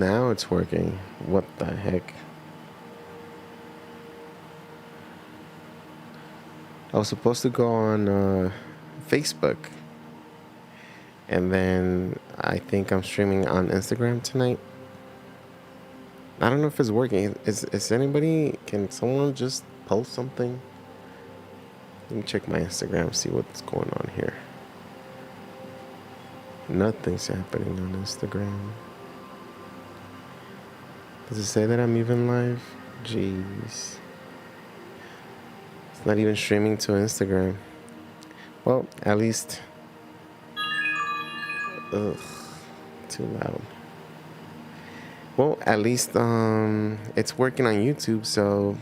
Now it's working. What the heck? I was supposed to go on Facebook, and then I think I'm streaming on Instagram tonight. I don't know if it's working. Is anybody? Can someone just post something? Let me check my Instagram, see what's going on here. Nothing's happening on Instagram. Does it say that I'm even live? Jeez. It's not even streaming to Instagram. Well, at least. Ugh, too loud. Well, at least it's working on YouTube. So,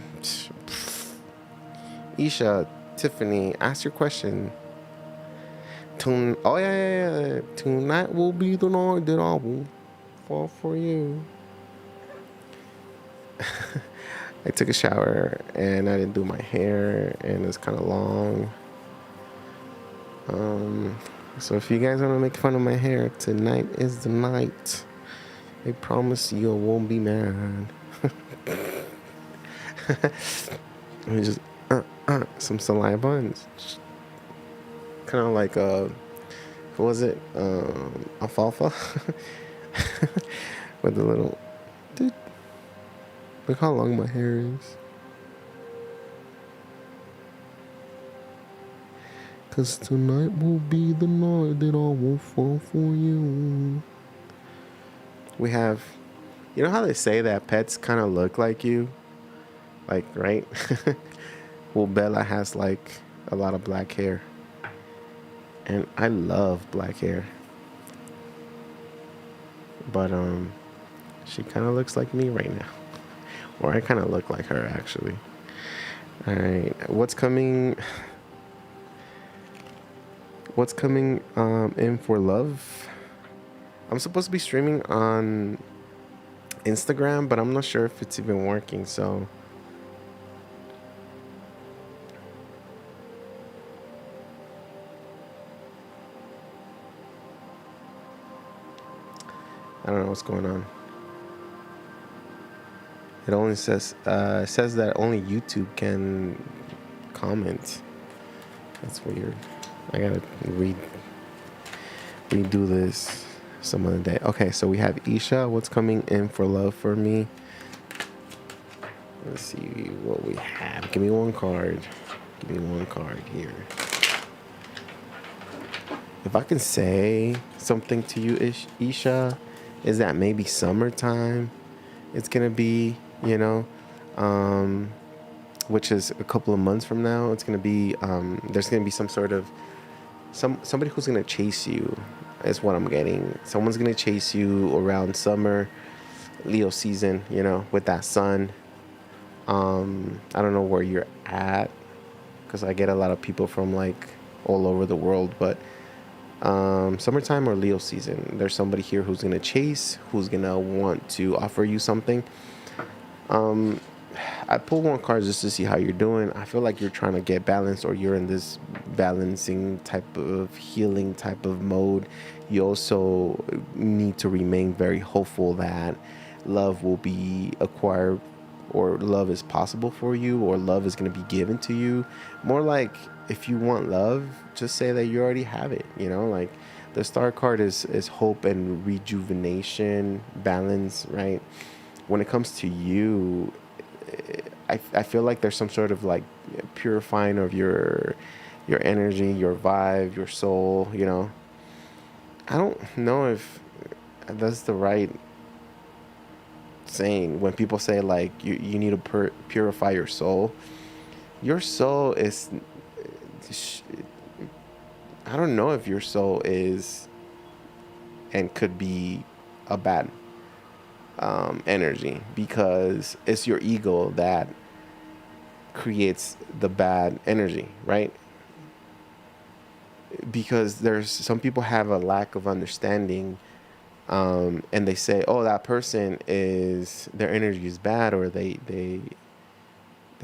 Isha, Tiffany, ask your question. Oh yeah. Tonight will be the night that I will fall for you. I took a shower and I didn't do my hair and it's kind of long. So if you guys want to make fun of my hair, tonight is the night. I promise you I won't be mad. Let me just some saliva and kind of like what was it? Alfalfa with the little. Dude, look how long my hair is. Cause tonight will be the night that I will fall for you. We have, you know how they say that pets kind of look like you? Like, right? Well, Bella has like a lot of black hair. And I love black hair. But she kind of looks like me right now. Or I kind of look like her, actually. All right. What's coming in for love? I'm supposed to be streaming on Instagram, but I'm not sure if it's even working, so I don't know what's going on. It only says that only YouTube can comment. That's weird. I gotta redo this some other day. Okay, so we have Isha. What's coming in for love for me? Let's see what we have. Give me one card. Give me one card here. If I can say something to you, Isha, is that maybe summertime it's gonna be, which is a couple of months from now. It's gonna be there's gonna be some sort of somebody who's gonna chase you is what I'm getting. Someone's gonna chase you around summer, Leo season, with that sun. I don't know where you're at because I get a lot of people from like all over the world, but summertime or Leo season, there's somebody here who's gonna chase, who's gonna want to offer you something. I pull one card just to see how you're doing. I feel like you're trying to get balanced, or you're in this balancing type of healing type of mode. You also need to remain very hopeful that love will be acquired, or love is possible for you, or love is going to be given to you. More like, if you want love, just say that you already have it. Like the star card is hope and rejuvenation, balance, right? When it comes to you, I feel like there's some sort of like purifying of your energy, your vibe, your soul. I don't know if that's the right saying when people say like you need to purify your soul. Your soul is, I don't know if your soul is and could be a bad energy, because it's your ego that creates the bad energy, right? Because there's some people have a lack of understanding, and they say, oh, that person is, their energy is bad, or they're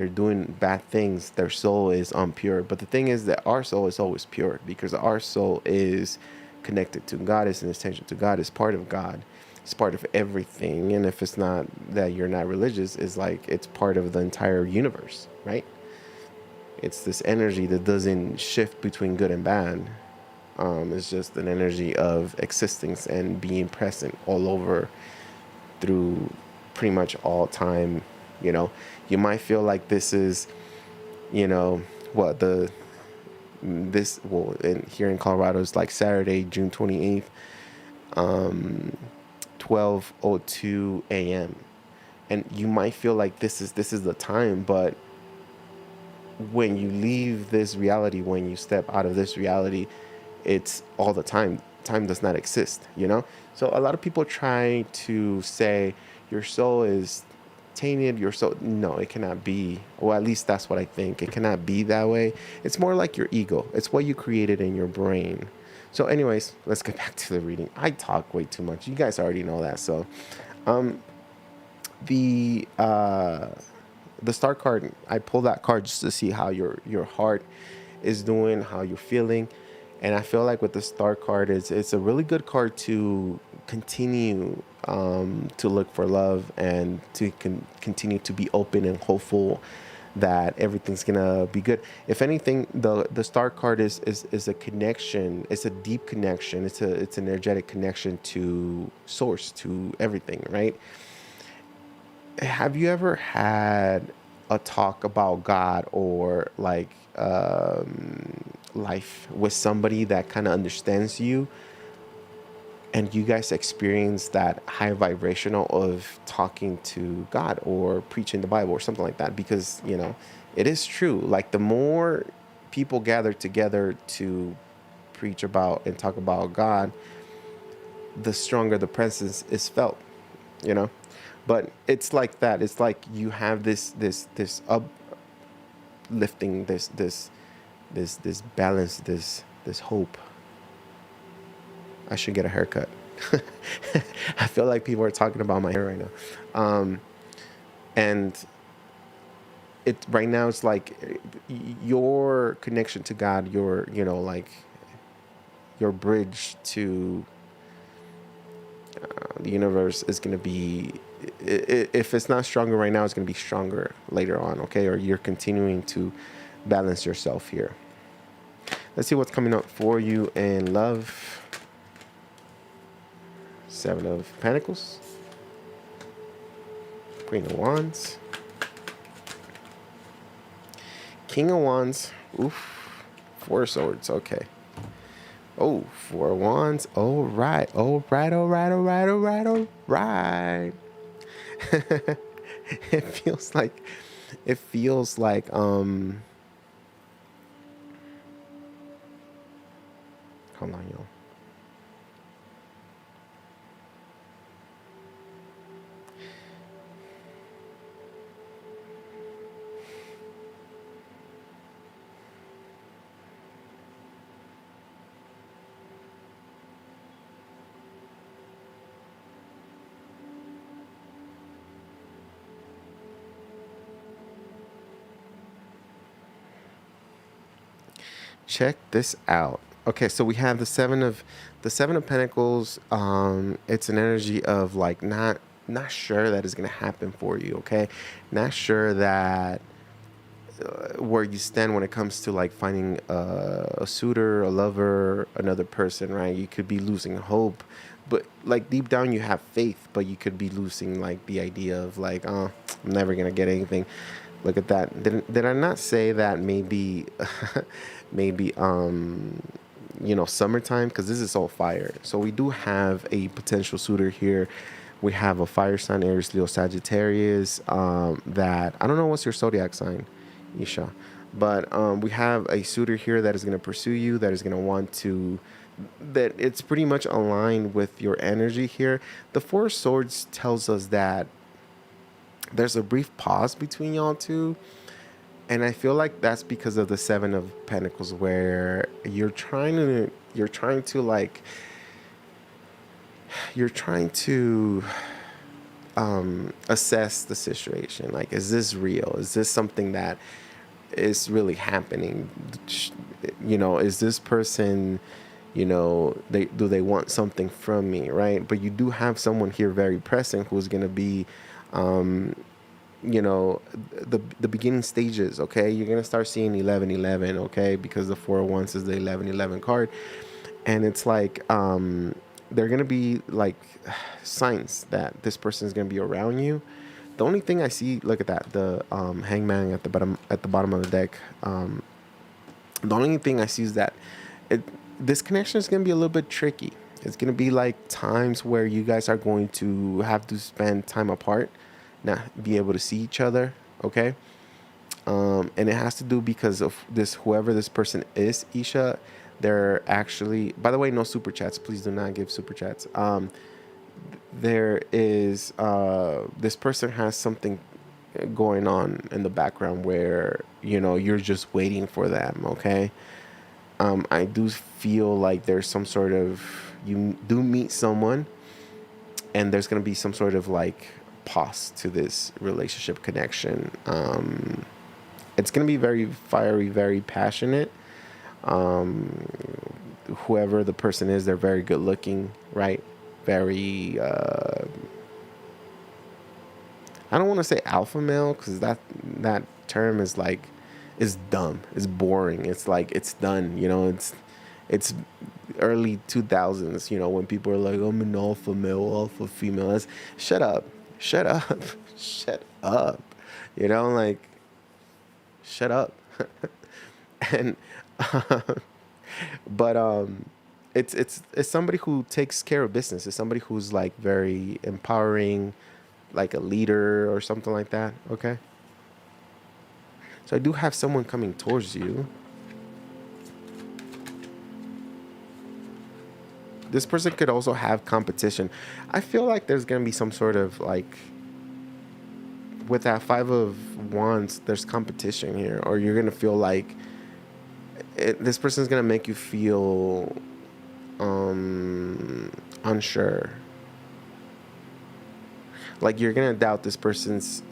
doing bad things, their soul is impure. But the thing is that our soul is always pure, because our soul is connected to God, is an extension to God, is part of God. It's part of everything. And if it's not that you're not religious, it's like it's part of the entire universe, right? It's this energy that doesn't shift between good and bad. It's just an energy of existence and being present all over through pretty much all time. You know, you might feel like this is, you know, what the this well in here in Colorado is like Saturday, June 28th, 12:02 a.m. And you might feel like this is the time, but when you leave this reality, when you step out of this reality, it's all the time. Time does not exist, you know? So a lot of people try to say your soul is tainted, your soul. No, it cannot be. Well, at least that's what I think. It cannot be that way. It's more like your ego, it's what you created in your brain. So, anyways, let's get back to the reading. I talk way too much. You guys already know that. So, the uh the star card, I pull that card just to see how your heart is doing, how you're feeling. And I feel like with the star card, it's a really good card to continue to look for love and to continue to be open and hopeful that everything's gonna be good. If anything, the star card is a connection. It's a deep connection. It's an energetic connection to source, to everything, right? Have you ever had a talk about God or like life with somebody that kind of understands you, and you guys experience that high vibrational of talking to God or preaching the Bible or something like that? Because, you know, it is true. Like the more people gather together to preach about and talk about God, the stronger the presence is felt, you know? But it's like that. It's like you have this uplifting, this balance, this hope. I should get a haircut. I feel like people are talking about my hair right now. And it right now it's like your connection to God, your, you know, like your bridge to the universe is going to be, if it's not stronger right now, it's going to be stronger later on, okay? Or you're continuing to balance yourself here. Let's see what's coming up for you in love. Seven of Pentacles, Queen of Wands, King of Wands, oof, Four of Swords, okay. Oh, Four of Wands, all right, all right, all right, all right, all right, all right. It feels like, it feels like, hold on, y'all. Check this out. Okay, so we have the seven of Pentacles. It's an energy of like not sure that is gonna happen for you. Okay, not sure that where you stand when it comes to like finding a suitor, a lover, another person. Right? You could be losing hope, but like deep down you have faith, but you could be losing like the idea of like, oh, I'm never gonna get anything. Look at that. Did I not say that maybe maybe you know, summertime, because this is all fire. So we do have a potential suitor here. We have a fire sign, Aries, Leo, Sagittarius. That I don't know what's your zodiac sign, Isha, but we have a suitor here that is going to pursue you, that is going to want to. That it's pretty much aligned with your energy here. The Four of Swords tells us that there's a brief pause between y'all two, and I feel like that's because of the Seven of Pentacles, where you're trying to like you're trying to assess the situation. Like, is this real? Is this something that is really happening? You know, is this person, They want something from me, right? But you do have someone here very present who's going to be, um, the beginning stages. Okay, you're going to start seeing 1111. Okay, because the 401 is the 1111 card, and it's like, they're going to be like signs that this person is going to be around you. The only thing I see, look at that, the hangman at the bottom of the deck. The only thing I see is that it this connection is going to be a little bit tricky. It's going to be like times where you guys are going to have to spend time apart, not be able to see each other. Okay. And it has to do because of this, whoever this person is, Isha. They're actually, by the way, no super chats. Please do not give super chats. There is, this person has something going on in the background where, you're just waiting for them. Okay. I do feel like there's some sort of, you do meet someone, and there's going to be some sort of like pause to this relationship connection. It's going to be very fiery, very passionate. Whoever the person is, they're very good looking, right? Very, I don't want to say alpha male, because that term is like, is dumb, it's boring, it's like, it's done, it's early 2000s, when people are like, I'm an alpha male, alpha female. That's, shut up, shut up, shut up, like, shut up. And but it's somebody who takes care of business. It's somebody who's like very empowering, like a leader or something like that. Okay. So I do have someone coming towards you. This person could also have competition. I feel like there's going to be some sort of like, with that 5 of Wands, there's competition here, or you're going to feel like this person's going to make you feel unsure. Like you're going to doubt this person's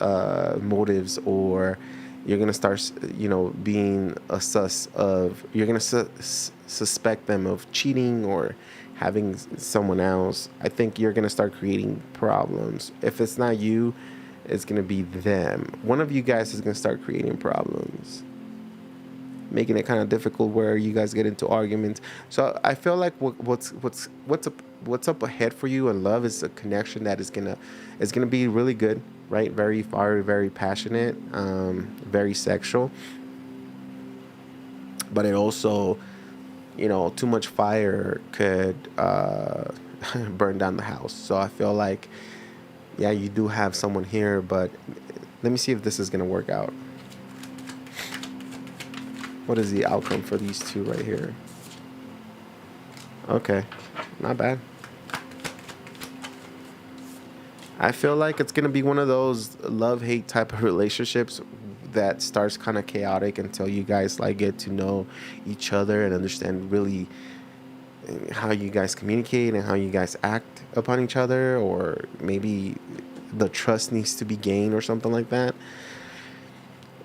motives, or you're going to start, being a you're going to suspect them of cheating or having someone else. I think you're going to start creating problems. If it's not you, it's going to be them. One of you guys is going to start creating problems, making it kind of difficult where you guys get into arguments. So I feel like what's up ahead for you in love is a connection that is gonna be really good, right? Very fiery, very passionate, very sexual. But it also, too much fire could burn down the house. So I feel like, yeah, you do have someone here, but let me see if this is gonna work out. What is the outcome for these two right here? Okay, not bad. I feel like it's going to be one of those love-hate type of relationships that starts kind of chaotic until you guys like get to know each other and understand really how you guys communicate and how you guys act upon each other, or maybe the trust needs to be gained or something like that.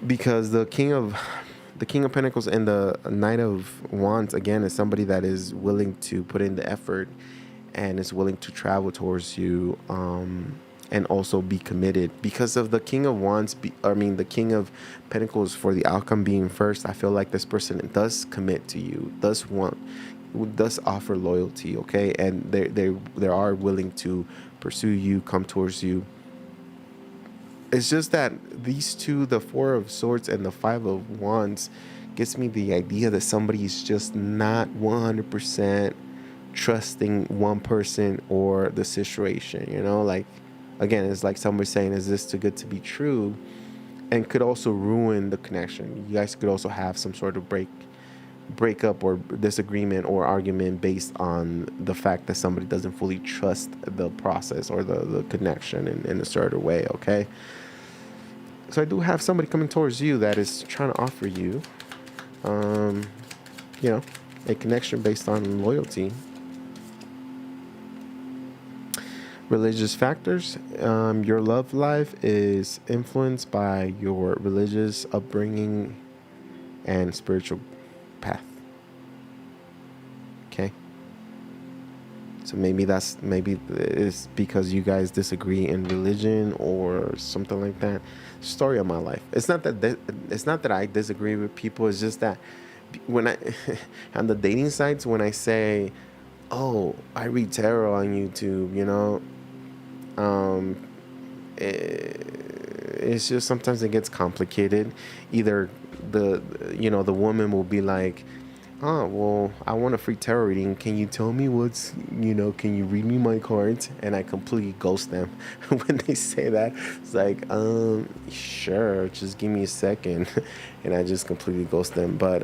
Because the King of Pentacles and the Knight of Wands, again, is somebody that is willing to put in the effort and is willing to travel towards you, and also be committed. Because of the King of Wands, the King of Pentacles, for the outcome being first, I feel like this person does commit to you, does offer loyalty, okay? And they are willing to pursue you, come towards you. It's just that these two, the 4 of Swords and the 5 of Wands, gives me the idea that somebody's just not 100% trusting one person or the situation, like, again, it's like somebody saying, is this too good to be true? And could also ruin the connection. You guys could also have some sort of breakup or disagreement or argument based on the fact that somebody doesn't fully trust the process or the connection in a certain way, okay? So I do have somebody coming towards you that is trying to offer you, a connection based on loyalty. Religious factors. Your love life is influenced by your religious upbringing and spiritual path. Okay. So maybe it's because you guys disagree in religion or something like that. Story of my life. It's not that I disagree with people. It's just that when I on the dating sites, when I say, "Oh, I read tarot on YouTube," um, it's just sometimes it gets complicated. Either the woman will be like, "Oh, well, I want a free tarot reading. Can you tell me can you read me my cards?" And I completely ghost them when they say that. It's like, sure, just give me a second. And I just completely ghost them. But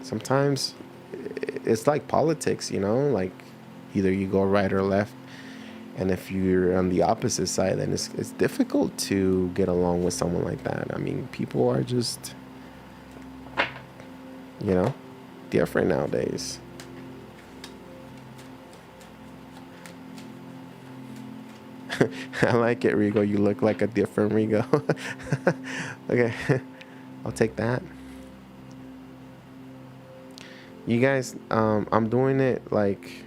sometimes it's like politics, like either you go right or left. And if you're on the opposite side, then it's difficult to get along with someone like that. I mean, people are just, you know, different nowadays. I like it, Rigo. You look like a different Rigo. Okay, I'll take that. You guys, I'm doing it like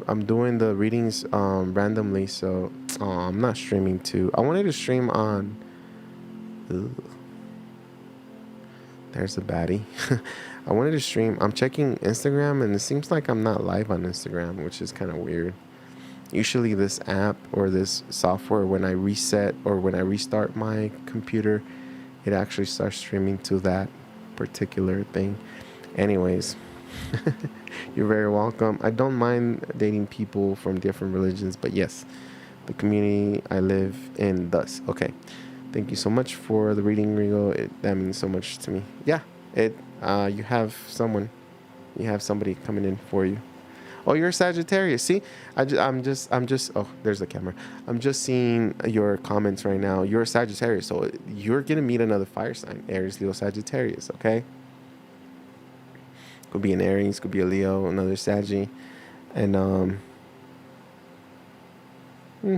I'm doing the readings randomly, so I'm not streaming too. I wanted to stream on. Ugh, there's a baddie. I wanted to stream. I'm checking Instagram, and it seems like I'm not live on Instagram, which is kind of weird. Usually, this app or this software, when I reset or when I restart my computer, it actually starts streaming to that particular thing. Anyways, you're very welcome. I don't mind dating people from different religions, but yes, the community I live in does. Okay. Thank you so much for the reading, Rigo. That means so much to me. Yeah, you have somebody coming in for you. Oh, you're a Sagittarius. See, I'm just. Oh, there's the camera. I'm just seeing your comments right now. You're a Sagittarius, so you're gonna meet another fire sign, Aries, Leo, Sagittarius. Okay. Could be an Aries, could be a Leo, another Saggy, and hmm,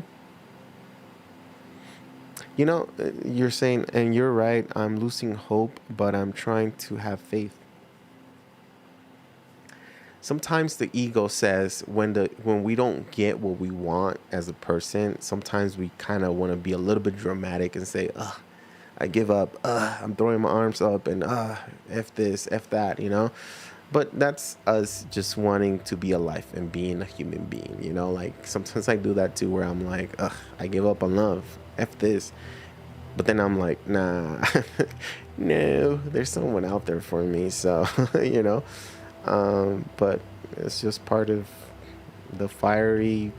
you're saying, and you're right. I'm losing hope, but I'm trying to have faith. Sometimes the ego says when we don't get what we want as a person, sometimes we kind of want to be a little bit dramatic and say, "Ugh, I give up. I'm throwing my arms up and f this, f that," But that's us just wanting to be alive and being a human being, Like sometimes I do that too, where I'm like, "Ugh, I give up on love. F this." But then I'm like, nah, no, there's someone out there for me. So, but it's just part of the fiery,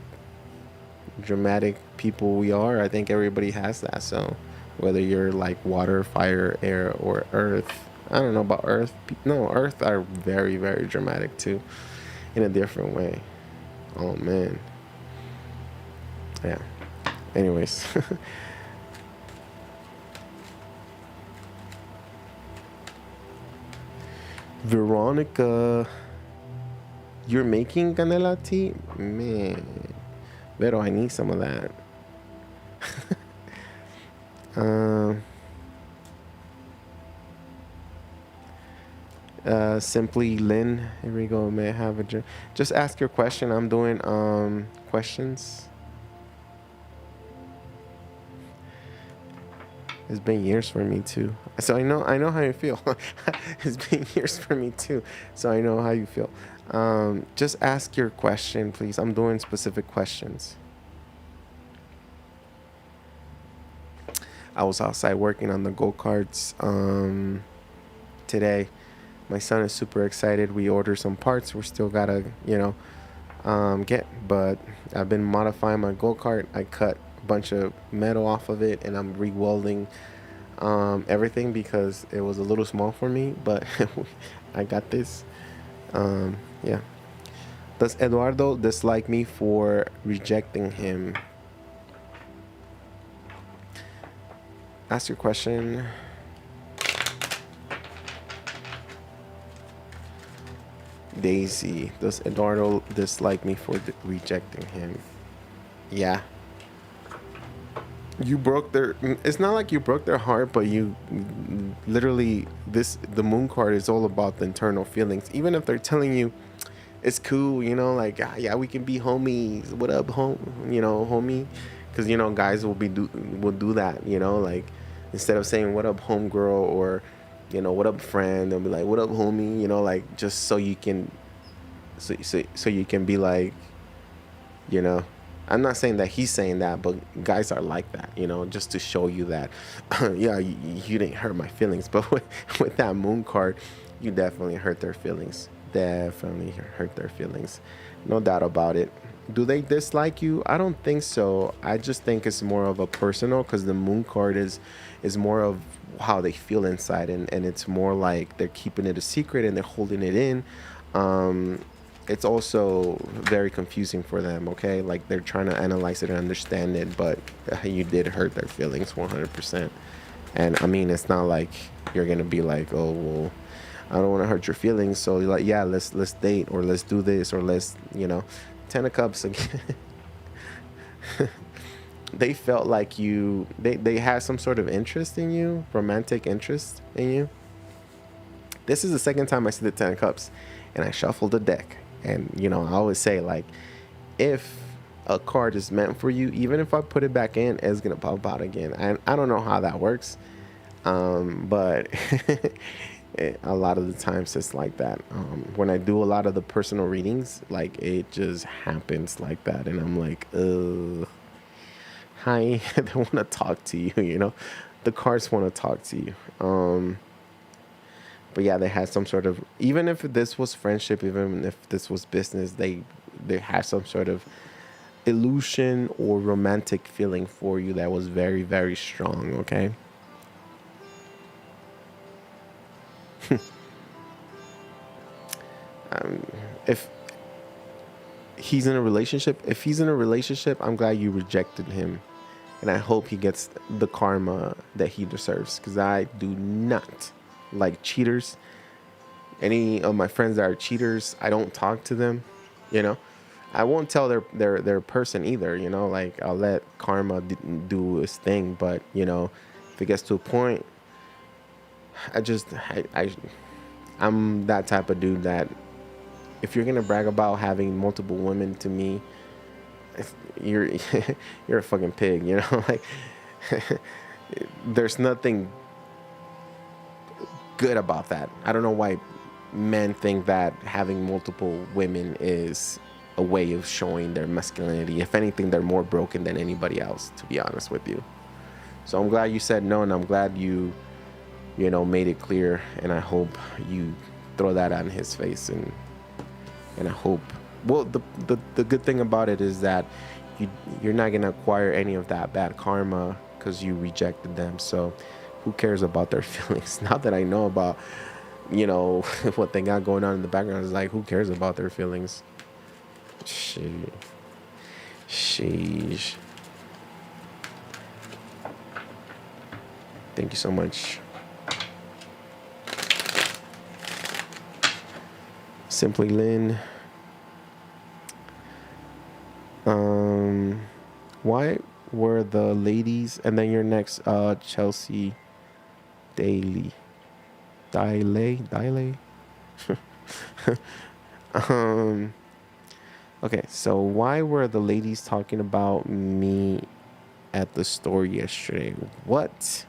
dramatic people we are. I think everybody has that. So whether you're like water, fire, air, or earth, I don't know about earth. No, earth are very, very dramatic too, in a different way. Oh man. Yeah. Anyways. Veronica, you're making canela tea? Man, Vero, I need some of that. um, Simply Lynn, here we go. May I have a just ask your question. I'm doing questions. It's been years for me too. So I know how you feel. It's been years for me too. So I know how you feel. Just ask your question, please. I'm doing specific questions. I was outside working on the go-karts today. My son is super excited. We ordered some parts. We're still gotta, get. But I've been modifying my go-kart. I cut bunch of metal off of it and I'm re-welding everything because it was a little small for me, but I got this. Yeah. Does Eduardo dislike me for rejecting him? Ask your question. Daisy, does Eduardo dislike me for rejecting him? Yeah. You broke their, it's not like you broke their heart, but you literally, this, the moon card is all about the internal feelings. Even if they're telling you it's cool, like, "Ah, yeah, we can be homies. What up, homie?" Because guys will do that. Like, instead of saying "what up, homegirl," or "what up, friend," they'll be like "what up, homie." Like, just so you can, so you can be like, you know. I'm not saying that he's saying that, but guys are like that, just to show you that, yeah, you didn't hurt my feelings. But with that moon card, you definitely hurt their feelings. Definitely hurt their feelings. No doubt about it. Do they dislike you? I don't think so. I just think it's more of a personal, because the moon card is more of how they feel inside, and it's more like they're keeping it a secret and they're holding it in. Um, it's also very confusing for them, okay? Like, they're trying to analyze it and understand it, but you did hurt their feelings 100%. And I mean, it's not like you're gonna be like, "Oh, well, I don't want to hurt your feelings, so you're like, yeah, let's date, or let's do this, or let's, 10 of cups again." They felt like they had some sort of interest in you, romantic interest in you. This is the second time I see the 10 of cups, and I shuffled the deck. And I always say, like, if a card is meant for you, even if I put it back in, it's gonna pop out again. And I don't know how that works, but a lot of the times it's like that. When I do a lot of the personal readings, like, it just happens like that, and I'm like, hi. They want to talk to you. The cards want to talk to you. But yeah, they had some sort of, even if this was friendship, even if this was business, they had some sort of illusion or romantic feeling for you that was very, very strong. Okay. um, if if he's in a relationship, I'm glad you rejected him, and I hope he gets the karma that he deserves, because I do not like cheaters. Any of my friends that are cheaters, I don't talk to them. You know, I won't tell their person either. Like, I'll let karma do its thing. But if it gets to a point, I just I'm that type of dude that, if you're gonna brag about having multiple women, to me, you're you're a fucking pig. Like, there's nothing good about that. I don't know why men think that having multiple women is a way of showing their masculinity. If anything, they're more broken than anybody else, to be honest with you. So I'm glad you said no, and I'm glad you made it clear, and I hope you throw that on his face, and I hope, well, the good thing about it is that you're not gonna acquire any of that bad karma because you rejected them. So who cares about their feelings? Now that I know about what they got going on in the background, is like, who cares about their feelings? Shit. Sheesh. Thank you so much. Simply Lynn. Why were the ladies, and then your next, Chelsea Daily. Dile. um okay, so why were the ladies talking about me at the store yesterday? What?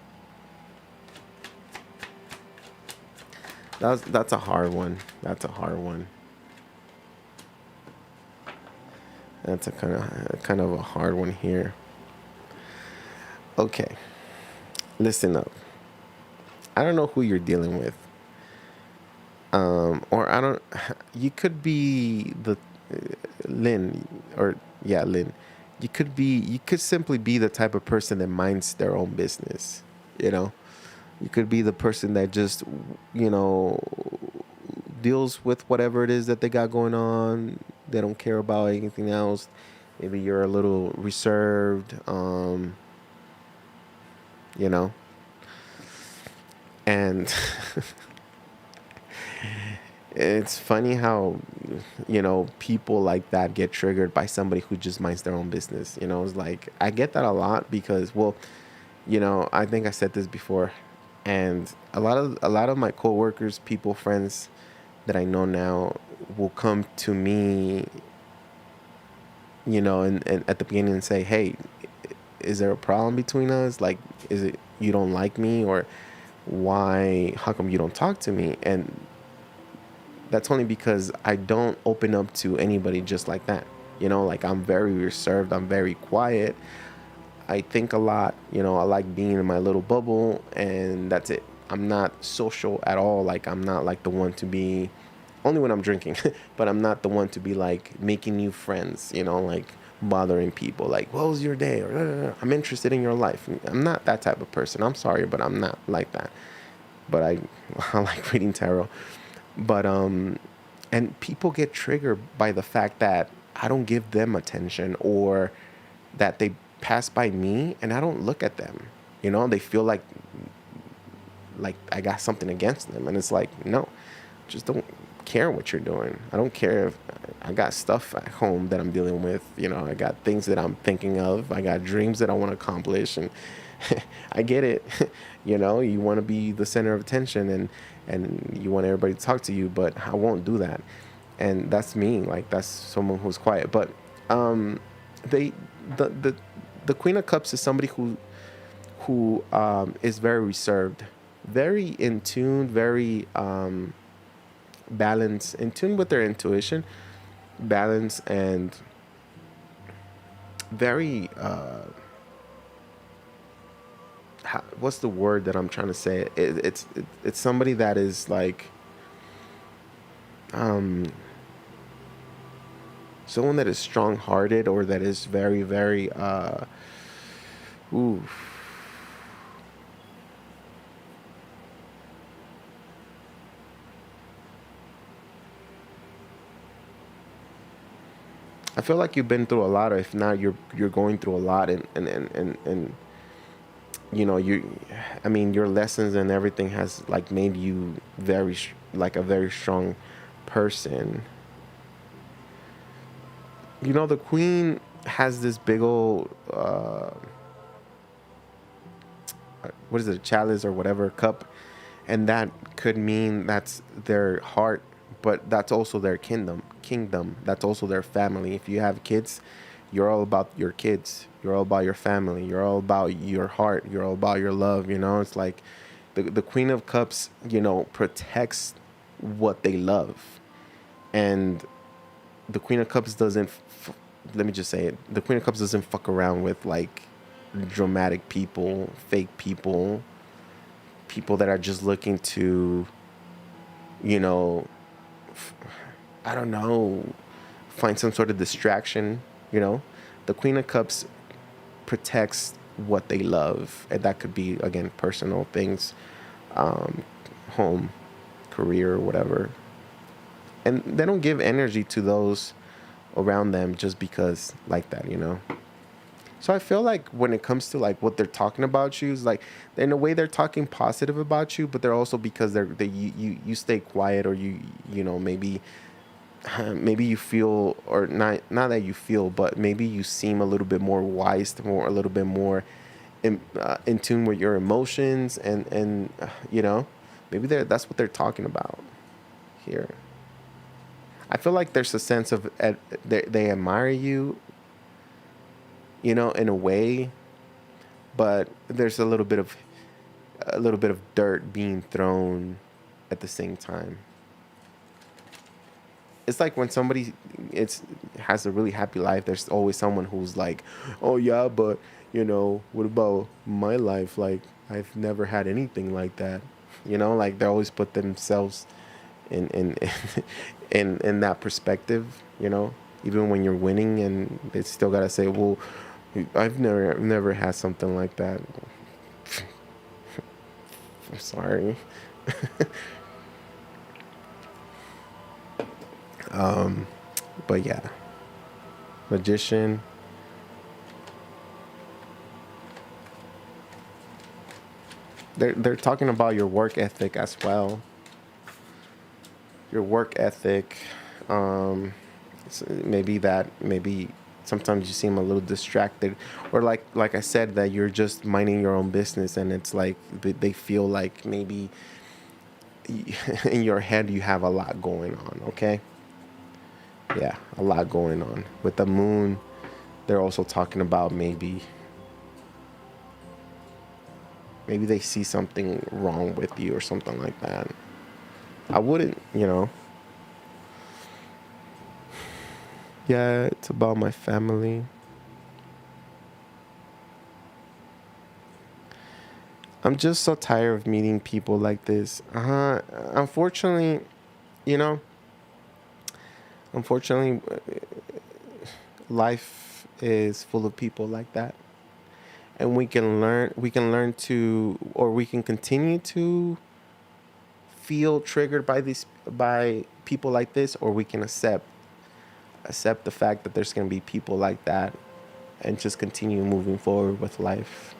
That's a hard one. That's a hard one. That's a kind of a hard one here. Okay, listen up. I don't know who you're dealing with. Or I don't. You could be the Lynn, or yeah, Lynn. You could simply be the type of person that minds their own business. You know, you could be the person that just, you know, deals with whatever it is that they got going on. They don't care about anything else. Maybe you're a little reserved. You know, and It's funny how, people like that get triggered by somebody who just minds their own business. It's like I get that a lot because, well, I think I said this before, and a lot of my coworkers, people, friends that I know now will come to me, and at the beginning and say, "Hey, is there a problem between us? Like, is it you don't like me, or why? How come you don't talk to me?" And that's only because I don't open up to anybody just like that. Like I'm very reserved. I'm very quiet. I think a lot. I like being in my little bubble, and that's it. I'm not social at all. Like I'm not like the one to be, only when I'm drinking, but I'm not the one to be like making new friends. Like bothering people. Like, what was your day? Or I'm interested in your life. I'm not that type of person. I'm sorry, but I'm not like that. But I, I like reading tarot. But and people get triggered by the fact that I don't give them attention, or that they pass by me and I don't look at them. They feel like I got something against them, and it's like, no, just don't care what you're doing. I don't care if I got stuff at home that I'm dealing with. I got things that I'm thinking of. I got dreams that I want to accomplish, and I get it. You want to be the center of attention, and you want everybody to talk to you, but I won't do that. And that's me. Like that's someone who's quiet. But they the Queen of Cups is somebody who is very reserved, very in tune, very balanced, in tune with their intuition, balanced, and very what's the word that I'm trying to say? It's somebody that is like um, someone that is strong-hearted, or that is very, very ooh. I feel like you've been through a lot, or if not, you're going through a lot, and you, I mean, your lessons and everything has like made you like a very strong person. The queen has this big old what is it, a chalice or whatever, cup, and that could mean that's their heart, but that's also their kingdom. That's also their family. If you have kids, you're all about your kids. You're all about your family. You're all about your heart. You're all about your love. It's like the Queen of Cups, protects what they love, and the Queen of Cups doesn't. Let me just say it. The Queen of Cups doesn't fuck around with like dramatic people, fake people, people that are just looking to, you know, I don't know, find some sort of distraction. You know, the Queen of Cups protects what they love, and that could be again personal things, um, home, career, whatever. And they don't give energy to those around them just because like that. So I feel like when it comes to like what they're talking about you, is like in a way they're talking positive about you, but they're also because you stay quiet, or maybe maybe you feel, or not that you feel, but maybe you seem a little bit more wise, more a little bit more in tune with your emotions, and maybe that's what they're talking about here. I feel like there's a sense of they admire you, in a way, but there's a little bit of dirt being thrown at the same time. It's like when somebody it's has a really happy life, there's always someone who's like, "Oh yeah, but what about my life? Like I've never had anything like that." Like they always put themselves in in that perspective. Even when you're winning, and they still gotta say, "Well, I've never had something like that." I'm sorry. But yeah, magician. They're talking about your work ethic as well. your work ethic. Um, maybe sometimes you seem a little distracted, or like I said, that you're just minding your own business, and it's like they feel like maybe in your head you have a lot going on. Okay, yeah, a lot going on with the moon. They're also talking about maybe they see something wrong with you or something like that. I wouldn't, yeah, it's about my family. I'm just so tired of meeting people like this. Unfortunately, you know, unfortunately, life is full of people like that. And we can learn to, or we can continue to feel triggered by people like this, or we can accept the fact that there's going to be people like that and just continue moving forward with life.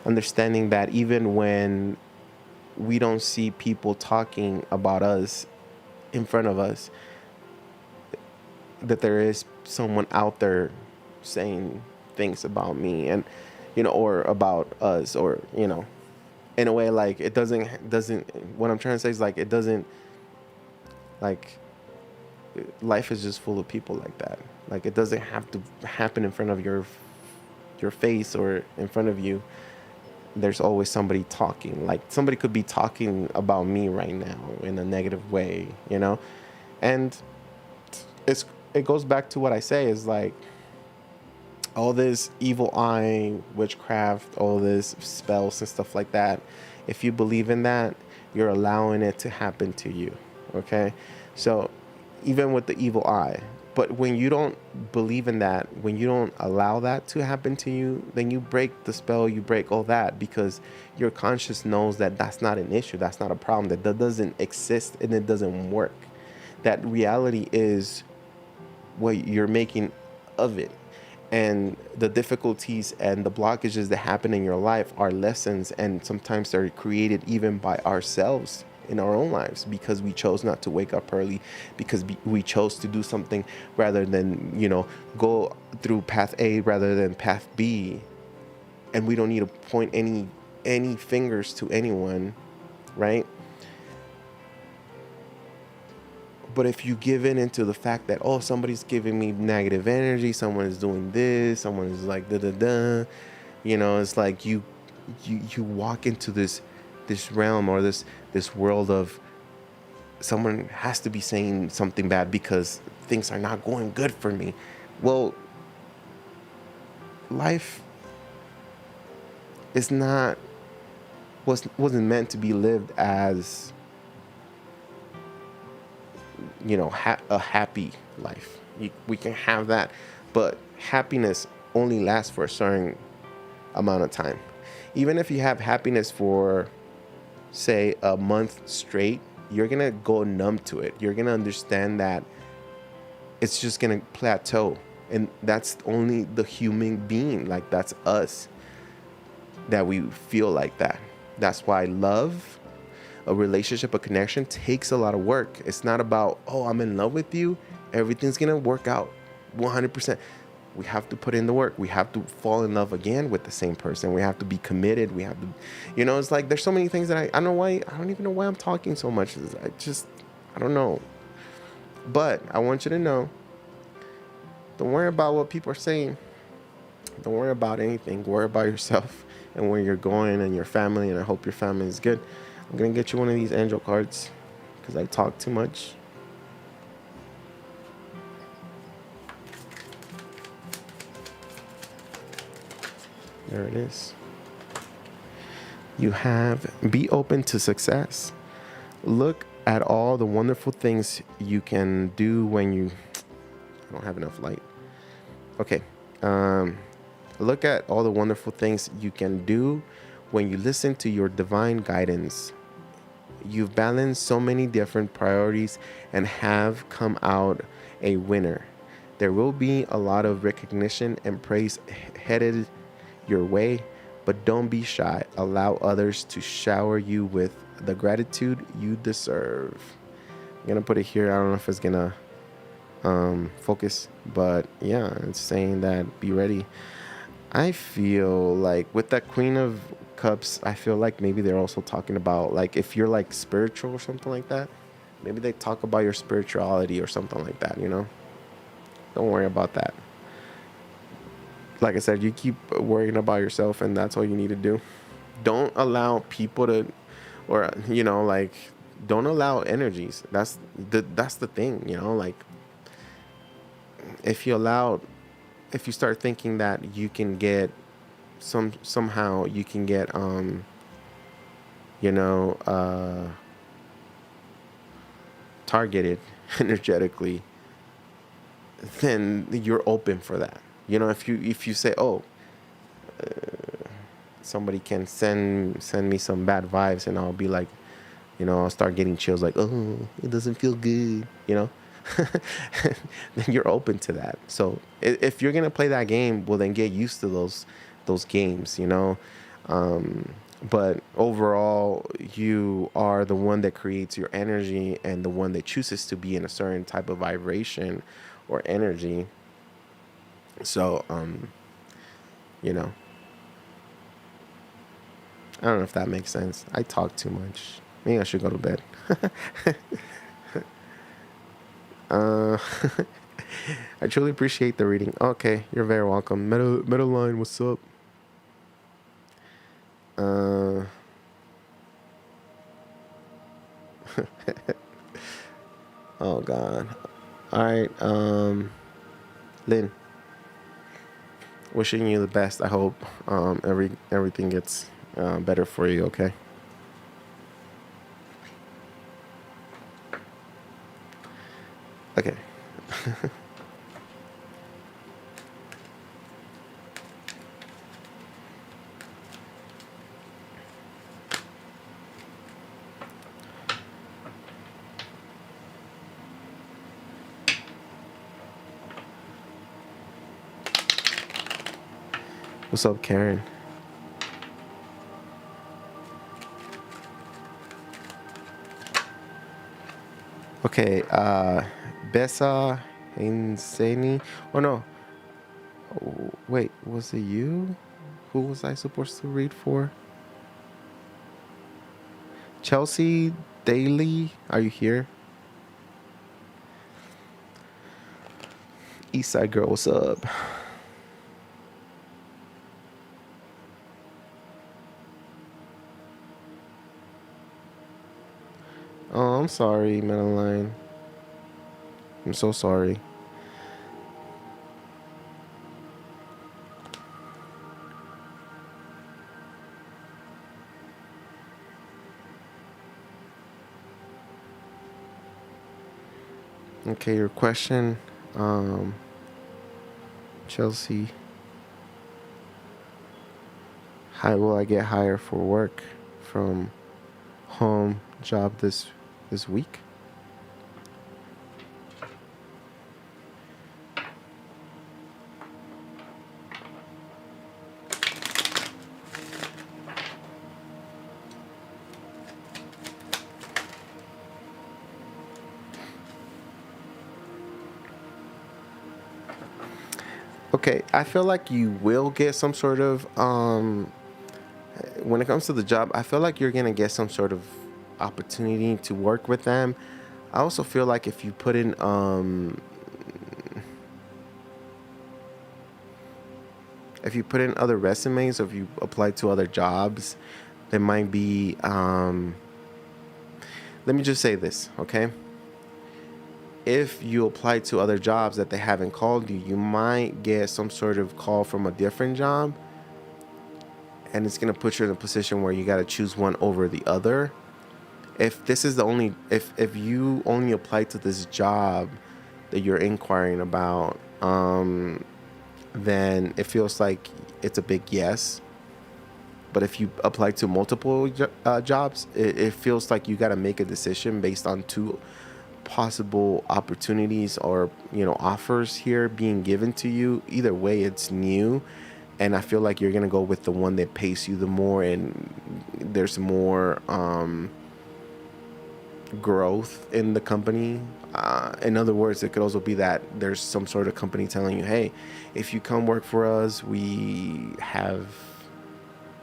Understanding that even when we don't see people talking about us in front of us, that there is someone out there saying things about me, and or about us, or in a way, like it doesn't what I'm trying to say is, like, it doesn't, like, life is just full of people like that. Like, it doesn't have to happen in front of your face or in front of you. There's always somebody talking. Like, somebody could be talking about me right now in a negative way. And it goes back to what I say is, like, all this evil eye, witchcraft, all this spells and stuff like that. If you believe in that, you're allowing it to happen to you. Okay? So even with the evil eye, but when you don't believe in that, when you don't allow that to happen to you, then you break the spell, you break all that, because your conscience knows that that's not an issue, that's not a problem, that doesn't exist, and it doesn't work. That reality is what you're making of it. And the difficulties and the blockages that happen in your life are lessons, and sometimes they're created even by ourselves in our own lives, because we chose not to wake up early, because we chose to do something rather than go through path A rather than path B. And we don't need to point any fingers to anyone, right? But if you give in into the fact that, oh, somebody's giving me negative energy, someone is doing this, someone is like da da da, it's like you walk into this realm, or this world of someone has to be saying something bad because things are not going good for me. Well, life is not wasn't meant to be lived as a happy life. We can have that, but happiness only lasts for a certain amount of time. Even if you have happiness for, say, a month straight, you're gonna go numb to it. You're gonna understand that it's just gonna plateau, and that's only the human being. Like, that's us, that we feel like that. That's why love, a relationship, a connection, takes a lot of work. It's not about, oh, I'm in love with you, everything's gonna work out 100%. We have to put in the work. We have to fall in love again with the same person. We have to be committed. We have to, it's like, there's so many things that I don't know why, I don't even know why I'm talking so much. I don't know. But I want you to know, don't worry about what people are saying. Don't worry about anything. Worry about yourself and where you're going and your family. And I hope your family is good. I'm going to get you one of these angel cards because I talk too much. There it is. You have, be open to success. Look at all the wonderful things you can do when you, I don't have enough light. Okay. Look at all the wonderful things you can do when you listen to your divine guidance. You've balanced so many different priorities and have come out a winner. There will be a lot of recognition and praise headed your way, but don't be shy. Allow others to shower you with the gratitude you deserve. I'm gonna put it here. I don't know if it's gonna focus, but yeah, it's saying that be ready. I feel like with that Queen of Cups, I feel like maybe they're also talking about like if you're like spiritual or something like that. Maybe they talk about your spirituality or something like that, you know? Don't worry about that. Like I said, you keep worrying about yourself, and that's all you need to do. Don't allow people to, or, you know, like, don't allow energies. That's the thing, you know? Like, if you allow, if you start thinking that you can get somehow you can get you know targeted energetically, then you're open for that. You know, if you say, oh, somebody can send me some bad vibes, and I'll be like, you know, I'll start getting chills, like, oh, it doesn't feel good, you know. Then you're open to that. So if you're gonna play that game, well, then get used to those games, you know. But overall, you are the one that creates your energy and the one that chooses to be in a certain type of vibration or energy. So you know, I don't know if that makes sense. I talk too much. Maybe I should go to bed. uh I truly appreciate the reading. Okay, you're very welcome. Metal line, what's up? uh oh god. All right, Lynn, wishing you the best. I hope everything gets better for you. Okay. Okay. What's up, Karen? Okay. Bessa Insani. Oh no. Oh, wait, was it you? Who was I supposed to read for? Chelsea Daly, are you here? Eastside Girl, what's up? Oh, I'm sorry, Madeline. I'm so sorry. Okay, your question, um, Chelsea. How will I get hired for work from home job this week? Okay, I feel like you will get some sort of when it comes to the job, I feel like you're gonna get some sort of opportunity to work with them. I also feel like if you put in other resumes, or if you apply to other jobs, there might be let me just say this, okay? If you apply to other jobs that they haven't called you, you might get some sort of call from a different job, and it's going to put you in a position where you got to choose one over the other. If this is the only, if you only apply to this job that you're inquiring about, then it feels like it's a big yes. But if you apply to multiple jobs, it feels like you got to make a decision based on two possible opportunities, or offers here being given to you. Either way, it's new, and I feel like you're gonna go with the one that pays you the more, and there's more growth in the company. In other words, it could also be that there's some sort of company telling you, hey, if you come work for us, we have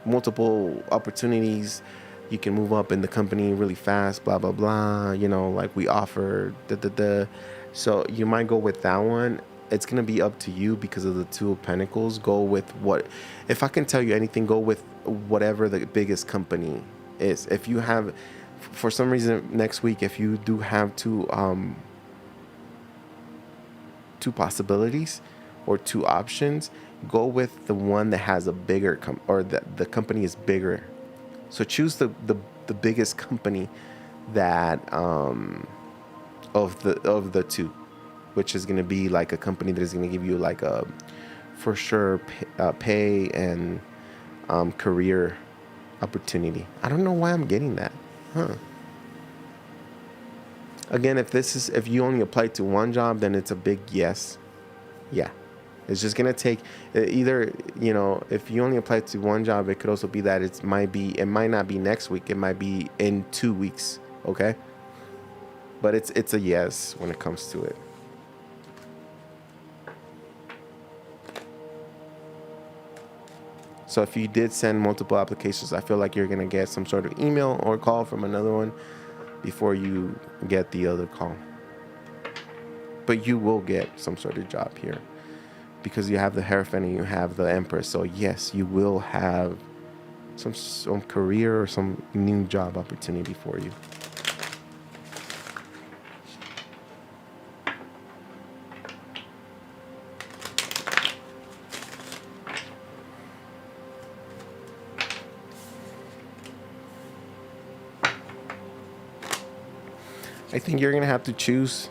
multiple opportunities. You can move up in the company really fast, blah, blah, blah. Like we offer, da, da, da. So you might go with that one. It's going to be up to you because of the Two of Pentacles. Go with what, if I can tell you anything, go with whatever the biggest company is. If you have, for some reason next week, if you do have two possibilities or two options, go with the one that has a bigger or that the company is bigger. So choose the biggest company that of the two, which is going to be like a company that is going to give you like a for sure pay and career opportunity. I don't know why I'm getting that. Again, if you only apply to one job, then it's a big yes. Yeah. It's just going to take either, if you only apply to one job, it could also be that it might not be next week. It might be in 2 weeks. Okay. But it's a yes when it comes to it. So if you did send multiple applications, I feel like you're going to get some sort of email or call from another one before you get the other call. But you will get some sort of job here because you have the Hierophant and you have the Empress. So yes, you will have some career or some new job opportunity for you. I think you're going to have to choose.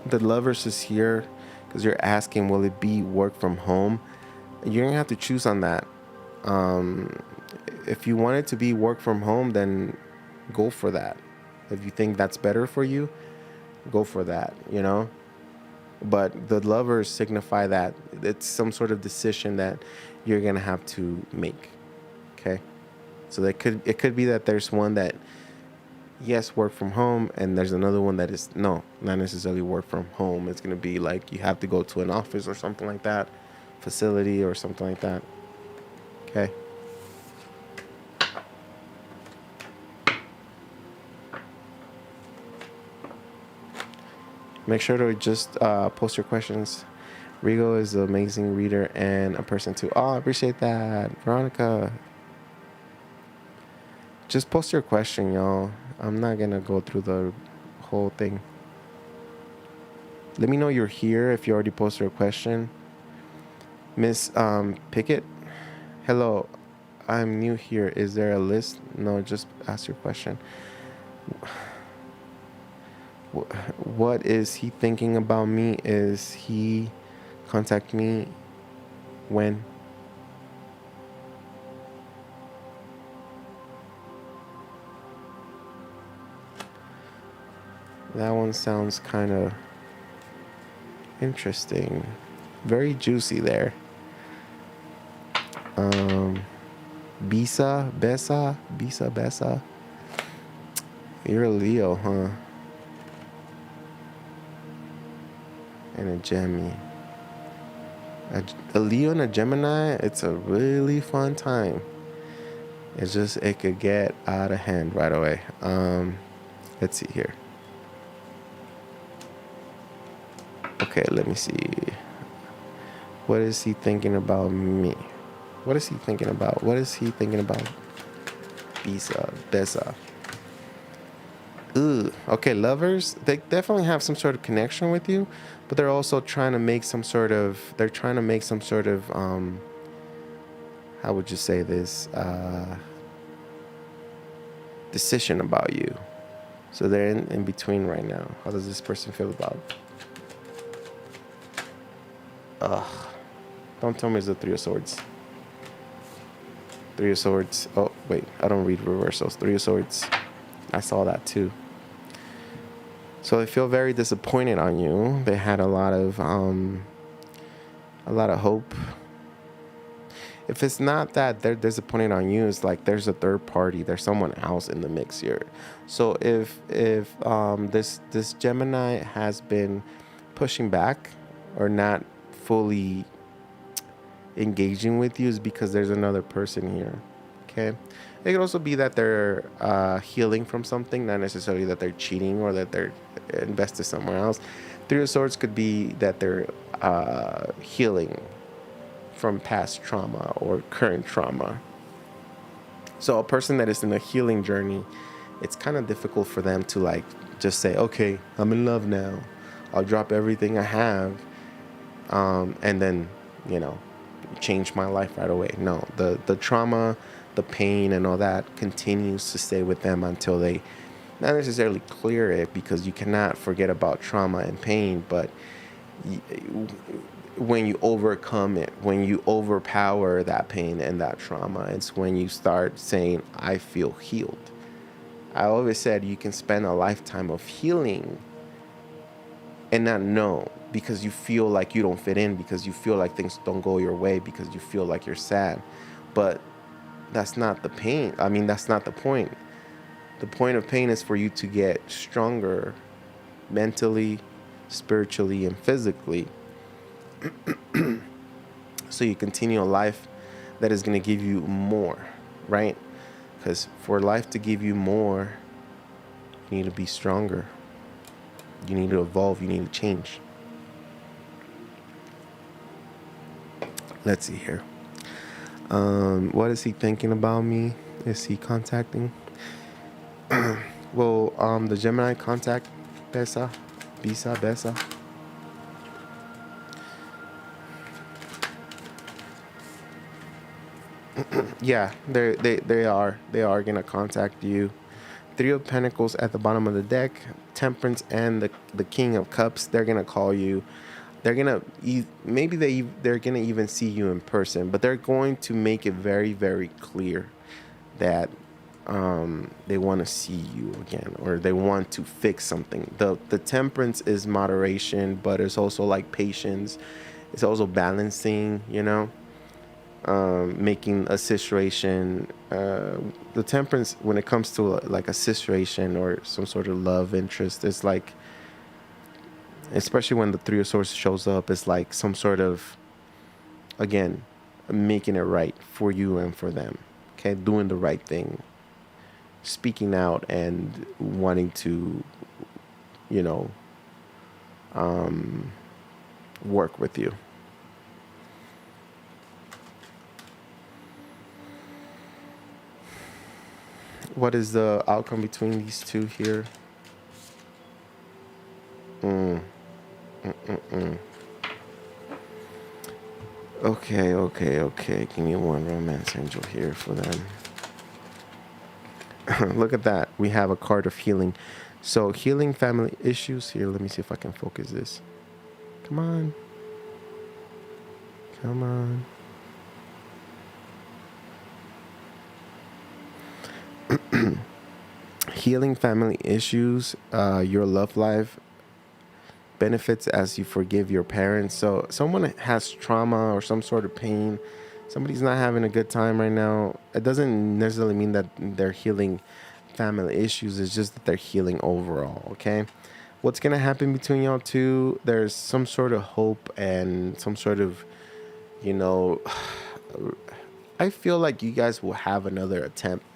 The Lovers is here because you're asking, will it be work from home? You're going to have to choose on that. If you want it to be work from home, then go for that. If you think that's better for you, go for that, But the Lovers signify that it's some sort of decision that you're going to have to make. Okay? So it could be that there's one that yes, work from home, and there's another one that is not necessarily work from home. It's going to be like you have to go to an office or something like that, facility or something like that. Okay. Make sure to just post your questions. Rigo is an amazing reader and a person too. Oh, I appreciate that, Veronica. Just post your question, y'all. I'm not going to go through the whole thing. Let me know you're here if you already posted a question. Miss Pickett, hello. I'm new here. Is there a list? No, just ask your question. What is he thinking about me? Is he contact me when? That one sounds kind of interesting. Very juicy there. Bisa. You're a Leo, huh? And a Gemini. A Leo and a Gemini, it's a really fun time. It's just, it could get out of hand right away. Let's see here. Okay, let me see. What is he thinking about me? What is he thinking about? Besa. Ooh, okay, Lovers, they definitely have some sort of connection with you, but they're also trying to make some sort of, how would you say this? Decision about you. So they're in between right now. How does this person feel about it? Don't tell me it's the Three of Swords. Three of Swords. Oh, wait. I don't read reversals. Three of Swords. I saw that too. So they feel very disappointed on you. They had a lot of hope. If it's not that there's a point on you, it's like there's a third party, there's someone else in the mix here. So if this Gemini has been pushing back or not fully engaging with you, is because there's another person here. Okay. It could also be that they're healing from something, not necessarily that they're cheating or that they're invested somewhere else. Three of Swords could be that they're healing from past trauma or current trauma. So a person that is in a healing journey, it's kind of difficult for them to like just say, okay, I'm in love now. I'll drop everything I have, and then, you know, change my life right away. No, the trauma, the pain, and all that continues to stay with them until they not necessarily clear it, because you cannot forget about trauma and pain, but when you overcome it, when you overpower that pain and that trauma, it's when you start saying, I feel healed. I always said you can spend a lifetime of healing and not know, because you feel like you don't fit in, because you feel like things don't go your way, because you feel like you're sad. But that's not the pain. I mean, that's not the point. The point of pain is for you to get stronger mentally, spiritually, and physically, so you continue a life that is going to give you more, right? Because for life to give you more, you need to be stronger. You need to evolve. You need to change. Let's see here. What is he thinking about me? Is he contacting? Well, the Gemini contact Besa, Besa. Yeah, they are gonna contact you. Three of Pentacles at the bottom of the deck, Temperance and the King of Cups. They're gonna call you. They're gonna maybe they're gonna even see you in person, but they're going to make it very, very clear that they want to see you again, or they want to fix something. The Temperance is moderation, but it's also like patience. It's also balancing, you know, making a situation. The Temperance, when it comes to like a situation or some sort of love interest, it's like, especially when the Three of Swords shows up, it's like some sort of, again, making it right for you and for them. Okay, doing the right thing, speaking out, and wanting to, you know, work with you. What is the outcome between these two here? Okay. Give me one romance angel here for them. Look at that. We have a card of healing. So healing family issues here. Let me see if I can focus this. Come on. Healing family issues. Your love life benefits as you forgive your parents. So someone has trauma or some sort of pain. Somebody's not having a good time right now. It doesn't necessarily mean that they're healing family issues. It's just that they're healing overall. Okay. What's going to happen between y'all two? There's some sort of hope and some sort of, you know, I feel like you guys will have another attempt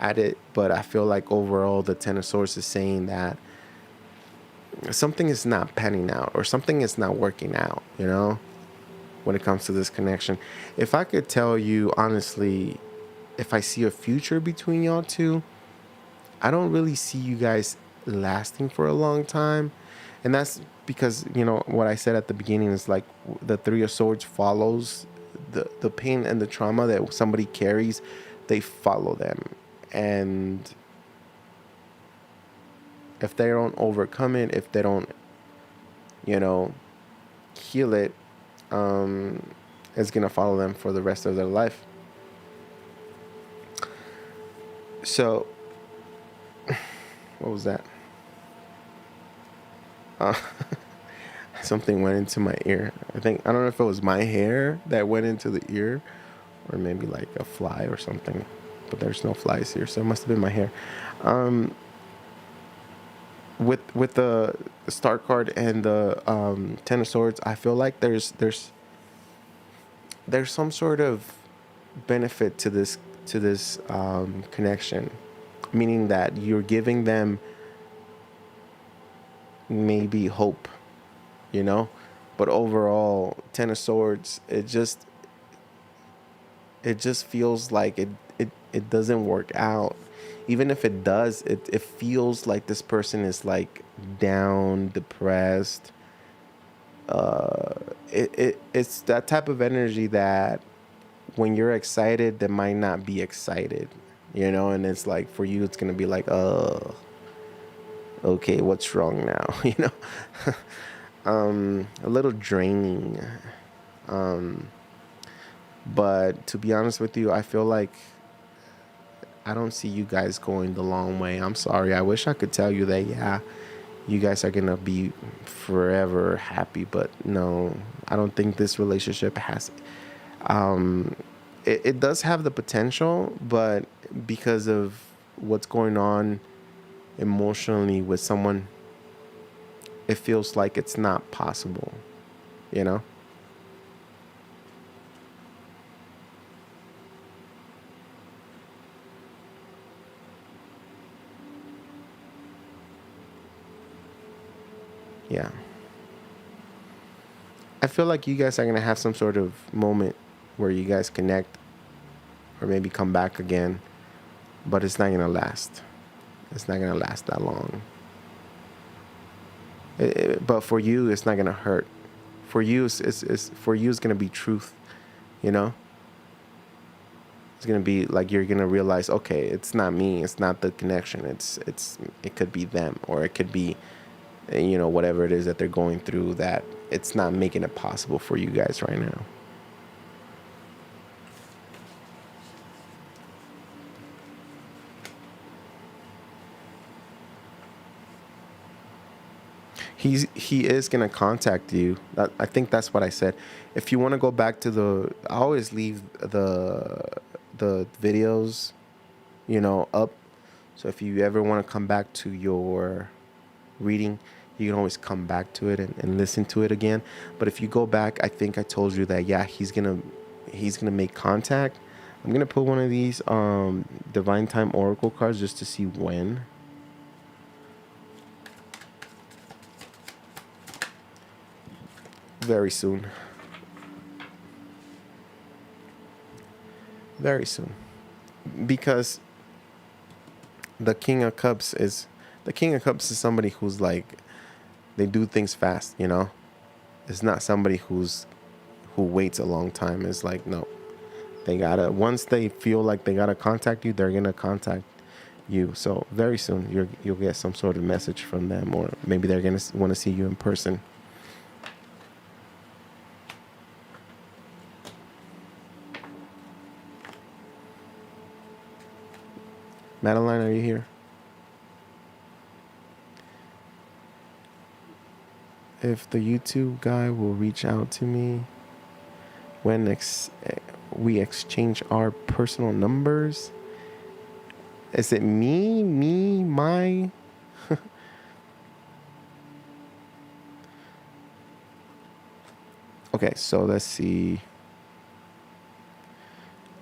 at it, but I feel like overall the Ten of Swords is saying that something is not panning out, or something is not working out, you know, when it comes to this connection. If I could tell you honestly, if I see a future between y'all two, I don't really see you guys lasting for a long time. And that's because, you know, what I said at the beginning is like the Three of Swords follows the pain and the trauma that somebody carries. They follow them. And if they don't overcome it, if they don't, you know, heal it, it's going to follow them for the rest of their life. So, what was that? Something went into my ear. I don't know if it was my hair that went into the ear, or maybe like a fly or something. But there's no flies here, so it must have been my hair. Um, with the star card and the ten of swords, I feel like there's some sort of benefit to this connection, meaning that you're giving them maybe hope, you know. But overall, ten of swords, it just feels like it doesn't work out. Even if it does, it feels like this person is like down, depressed. It's that type of energy that when you're excited, they might not be excited, you know. And it's like for you, it's gonna be like, oh, okay, what's wrong now, you know. A little draining. Um, but to be honest with you, I feel like I don't see you guys going the long way. I'm sorry. I wish I could tell you that, yeah, you guys are gonna be forever happy, but no, I don't think this relationship has. Um, it does have the potential, but because of what's going on emotionally with someone, it feels like it's not possible, you know? Yeah. I feel like you guys are gonna have some sort of moment where you guys connect or maybe come back again, but it's not gonna last. It's not gonna last that long. But for you, it's not gonna hurt. For you, for you, it's gonna be truth. You know, it's gonna be like you're gonna realize, okay, it's not me. It's not the connection. It could be them, or it could be, you know, whatever it is that they're going through, that it's not making it possible for you guys right now. He is gonna contact you. I think that's what I said. If you want to go back to I always leave the videos, you know, up. So if you ever want to come back to your reading, you can always come back to it and listen to it again. But if you go back, I think I told you that, yeah, he's gonna make contact. I'm gonna put one of these divine time oracle cards just to see when. Very soon. Very soon. Because the king of cups is somebody who's like, they do things fast, you know. It's not somebody who waits a long time. It's like, no, they gotta, once they feel like they gotta contact you, they're gonna contact you. So very soon you'll get some sort of message from them, or maybe they're gonna want to see you in person. Madeline, are you here? If the YouTube guy will reach out to me when we exchange our personal numbers. Is it my? Okay, so let's see.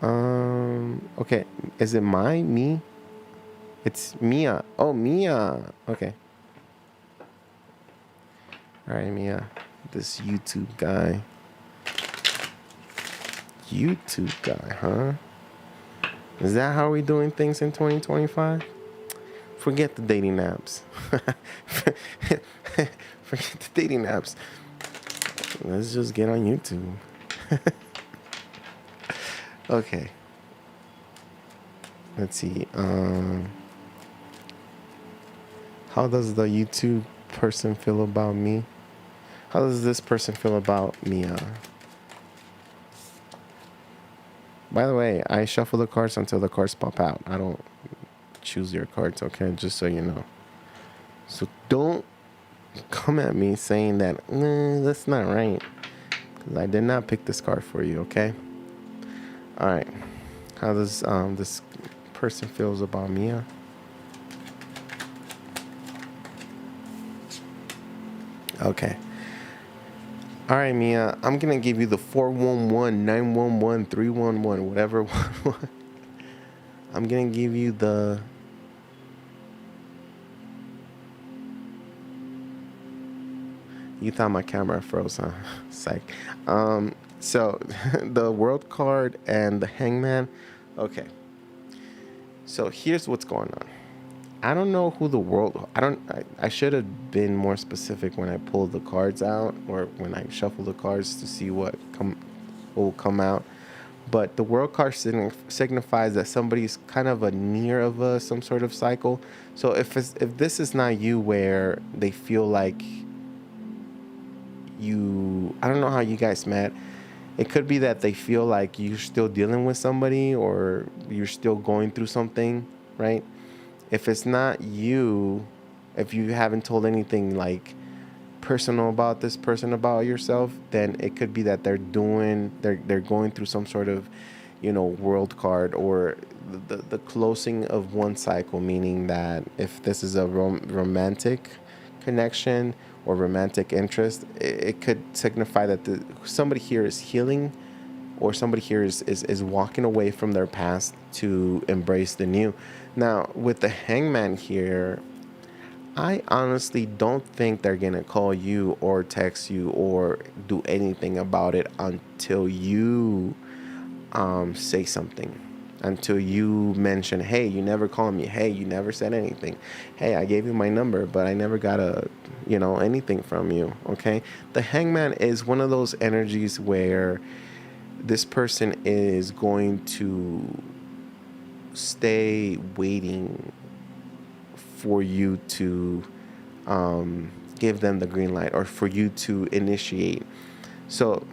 Okay, is it me? It's Mia. Oh, Mia. Okay. All right, Mia. This YouTube guy. YouTube guy, huh? Is that how we doing things in 2025? Forget the dating apps. Forget the dating apps. Let's just get on YouTube. Okay. Let's see. How does the YouTube person feel about me? How does this person feel about Mia? By the way, I shuffle the cards until the cards pop out. I don't choose your cards, okay? Just so you know. So don't come at me saying that, nah, that's not right. Because I did not pick this card for you, okay? All right. How does this person feels about Mia? Okay. All right, Mia. I'm gonna give you the 411 911 311 whatever. I'm gonna give you the. You thought my camera froze, huh? Psych. So the world card and the hangman. Okay. So here's what's going on. I don't know who the world. I don't. I should have been more specific when I pulled the cards out or when I shuffled the cards to see what will come out. But the world card signifies that somebody's kind of a near of a some sort of cycle. So if this is not you, where they feel like you, I don't know how you guys met. It could be that they feel like you're still dealing with somebody or you're still going through something, right? If it's not you, if you haven't told anything like personal about this person about yourself, then it could be that they're going through some sort of, world card or the closing of one cycle, meaning that if this is a romantic connection or romantic interest, it could signify that somebody here is healing or somebody here is walking away from their past to embrace the new. Now, with the hangman here, I honestly don't think they're going to call you or text you or do anything about it until you say something. Until you mention, hey, you never called me. Hey, you never said anything. Hey, I gave you my number, but I never got anything from you. Okay. The hangman is one of those energies where this person is going to stay waiting for you to give them the green light or for you to initiate. So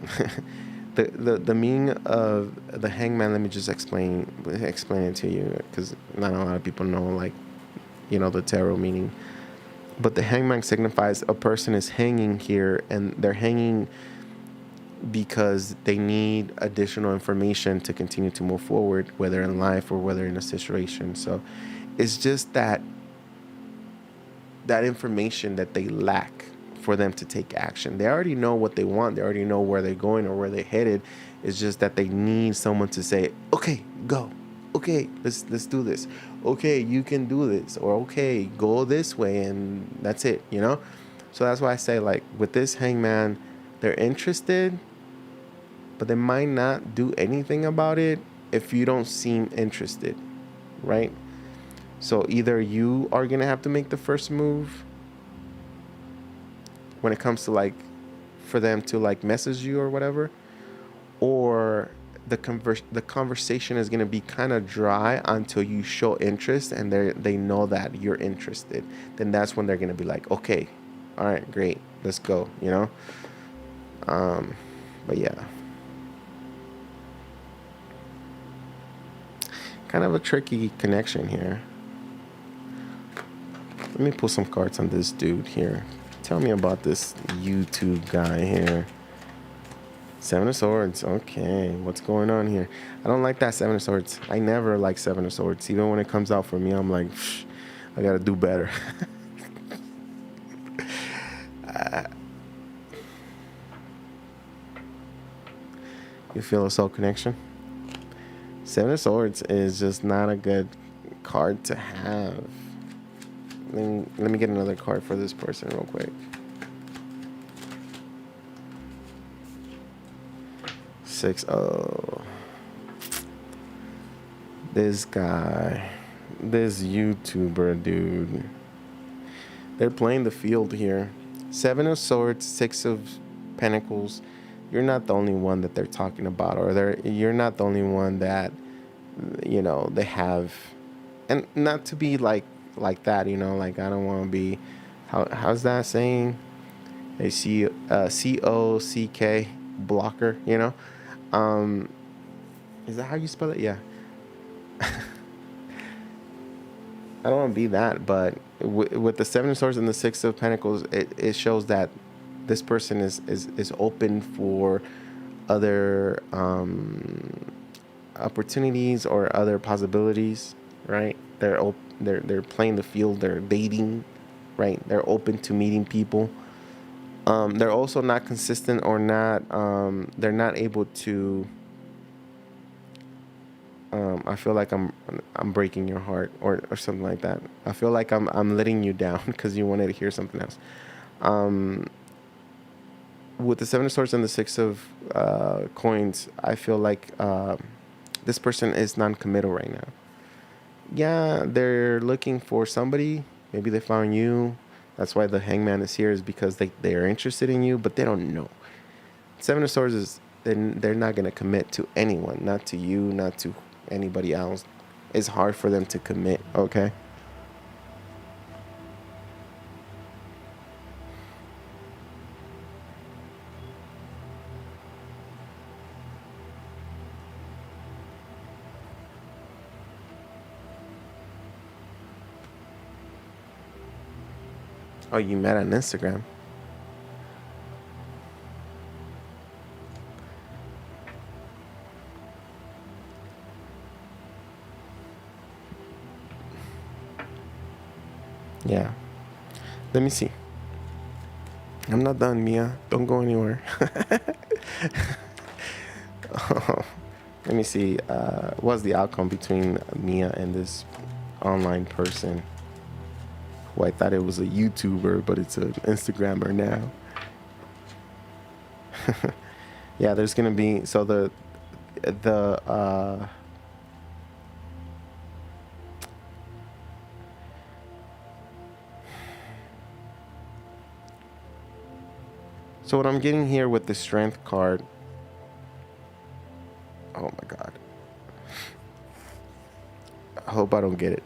the meaning of the hangman, let me just explain it to you, because not a lot of people know, like, the tarot meaning. But the hangman signifies a person is hanging here, and they're hanging because they need additional information to continue to move forward, whether in life or whether in a situation. So it's just that information that they lack for them to take action. They already know what they want. They already know where they're going or where they're headed. It's just that they need someone to say, okay, go. Okay, let's do this. Okay, you can do this. Or okay, go this way, and that's it, So that's why I say, like, with this hangman, they're interested, but they might not do anything about it if you don't seem interested, right? So either you are going to have to make the first move when it comes to, like, for them to, like, message you or whatever, or the conversation is going to be kind of dry until you show interest and they know that you're interested. Then that's when they're going to be like, okay, all right, great, let's go, but yeah, kind of a tricky connection here. Let me pull some cards on this dude here. Tell me about this YouTube guy here. Seven of Swords. Okay, what's going on here? I don't like that Seven of Swords. I never like Seven of Swords. Even when it comes out for me, I'm like, I gotta do better. You feel a soul connection? Seven of Swords is just not a good card to have. Let me get another card for this person real quick. 6-0. This guy, this YouTuber dude, they're playing the field here. 7 of Swords, 6 of Pentacles. You're not the only one that they're talking about, or you're not the only one that they have. And not to be like that, like, I don't want to be, how's that saying? A COCK blocker, is that how you spell it? Yeah. I don't want to be that, but with the 7 of Swords and the 6 of Pentacles, it shows that this person is open for other opportunities or other possibilities, right? They're playing the field. They're dating, right? They're open to meeting people. They're also not consistent or not. They're not able to. I feel like I'm breaking your heart or something like that. I feel like I'm letting you down because you wanted to hear something else. Um, with the Seven of Swords and the Six of Coins, I feel like this person is non-committal right now. Yeah, they're looking for somebody. Maybe they found you. That's why the Hangman is here, is because they are interested in you, but they don't know. Seven of Swords is they're not gonna commit to anyone, not to you, not to anybody else. It's hard for them to commit. Okay. Oh, you met on Instagram. Yeah. Let me see. I'm not done, Mia. Don't go anywhere. Let me see. What's the outcome between Mia and this online person who I thought it was a YouTuber, but it's an Instagrammer now? Yeah, there's gonna be the so what I'm getting here with the Strength card. Oh my God. I hope I don't get it.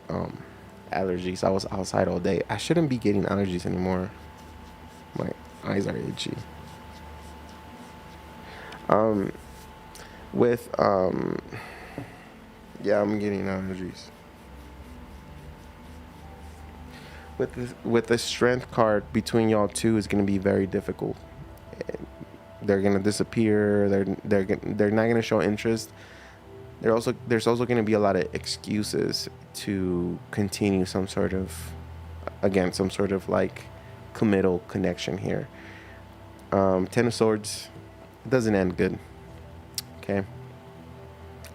Allergies. I was outside all day. I shouldn't be getting allergies anymore. My eyes are itchy. Um, with yeah, I'm getting allergies. With the Strength card between y'all two is gonna be very difficult. They're gonna disappear. They're not gonna show interest. There's also gonna be a lot of excuses to continue some sort of, again, some sort of like committal connection here. Ten of Swords, it doesn't end good. Okay,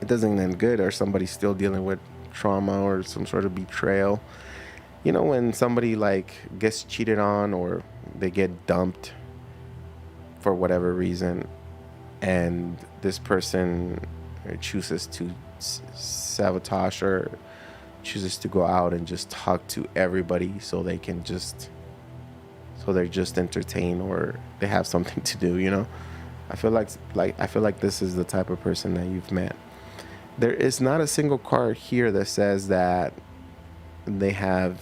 it doesn't end good, or somebody's still dealing with trauma or some sort of betrayal. You know, when somebody like gets cheated on or they get dumped for whatever reason, and this person chooses to sabotage or chooses to go out and just talk to everybody so they can just so they're just entertained or they have something to do, you know. I feel like this is the type of person that you've met. There is not a single card here that says that they have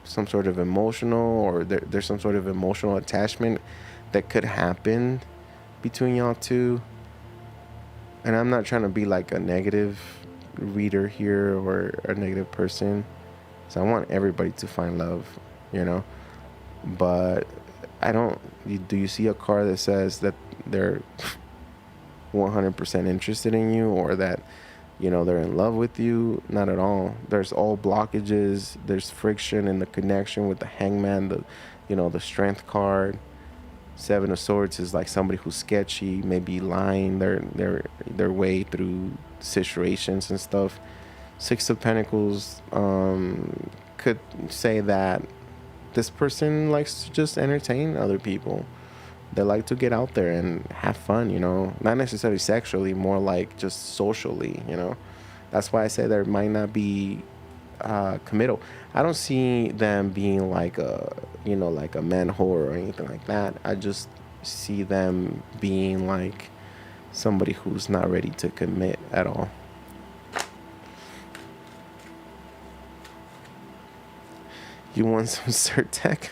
some sort of emotional or there's some sort of emotional attachment that could happen between y'all two. And I'm not trying to be like a negative reader here or a negative person. So I want everybody to find love, you know. But I don't. Do you see a card that says that they're 100% interested in you, or that, you know, they're in love with you? Not at all. There's all blockages. There's friction in the connection with the Hangman, the, you know, the Strength card. Seven of Swords is like somebody who's sketchy, maybe lying their way through situations and stuff. Six of Pentacles could say that this person likes to just entertain other people. They like to get out there and have fun, you know, not necessarily sexually, more like just socially, you know. That's why I say there might not be committal. I don't see them being like a, you know, like a man whore or anything like that. I just see them being like somebody who's not ready to commit at all. You want some Zyrtec?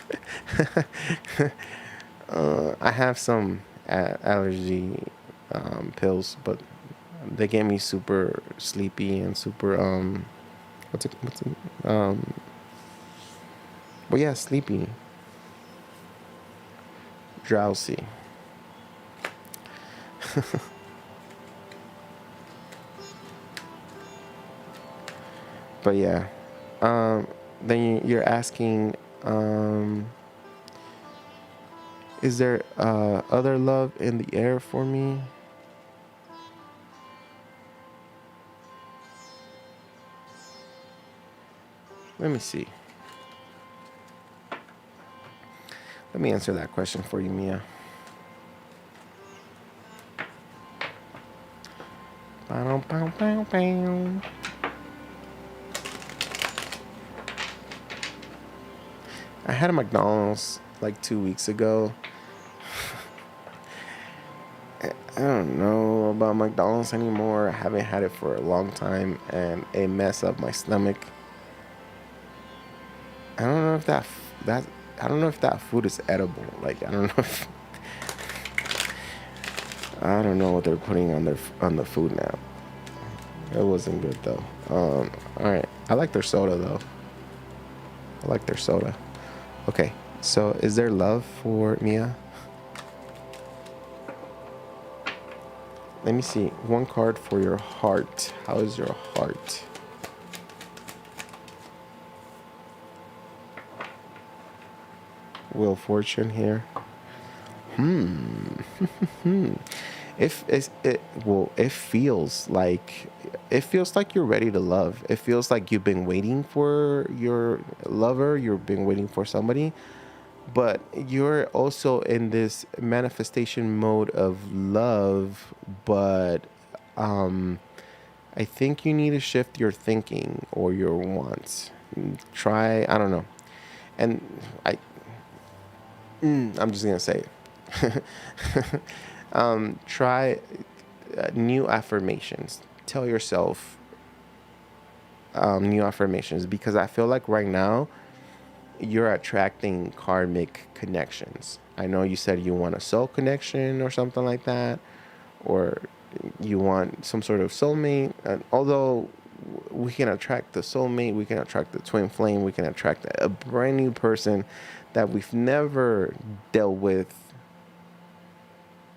I have some allergy pills, but they get me super sleepy and super what's it but yeah, sleepy, drowsy. But yeah, um, then you're asking, um, is there other love in the air for me? Let me see. Let me answer that question for you, Mia. I had a McDonald's like 2 weeks ago. I don't know about McDonald's anymore. I haven't had it for a long time, and it messed up my stomach. I don't know if that I don't know if that food is edible. Like I don't know if I don't know what they're putting on the food now. It wasn't good though. All right. I like their soda though. I like their soda. Okay. So is there love for Mia? Let me see. One card for your heart. How is your heart? Wheel of Fortune here. If it's, it well, it feels like you're ready to love. It feels like you've been waiting for your lover. You've been waiting for somebody, but you're also in this manifestation mode of love. But um, I think you need to shift your thinking or your wants. Try. I don't know. And I I'm just gonna say it. Try new affirmations. Tell yourself new affirmations because I feel like right now you're attracting karmic connections. I know you said you want a soul connection or something like that, or you want some sort of soulmate. And although we can attract the soulmate, we can attract the twin flame, we can attract a brand new person that we've never dealt with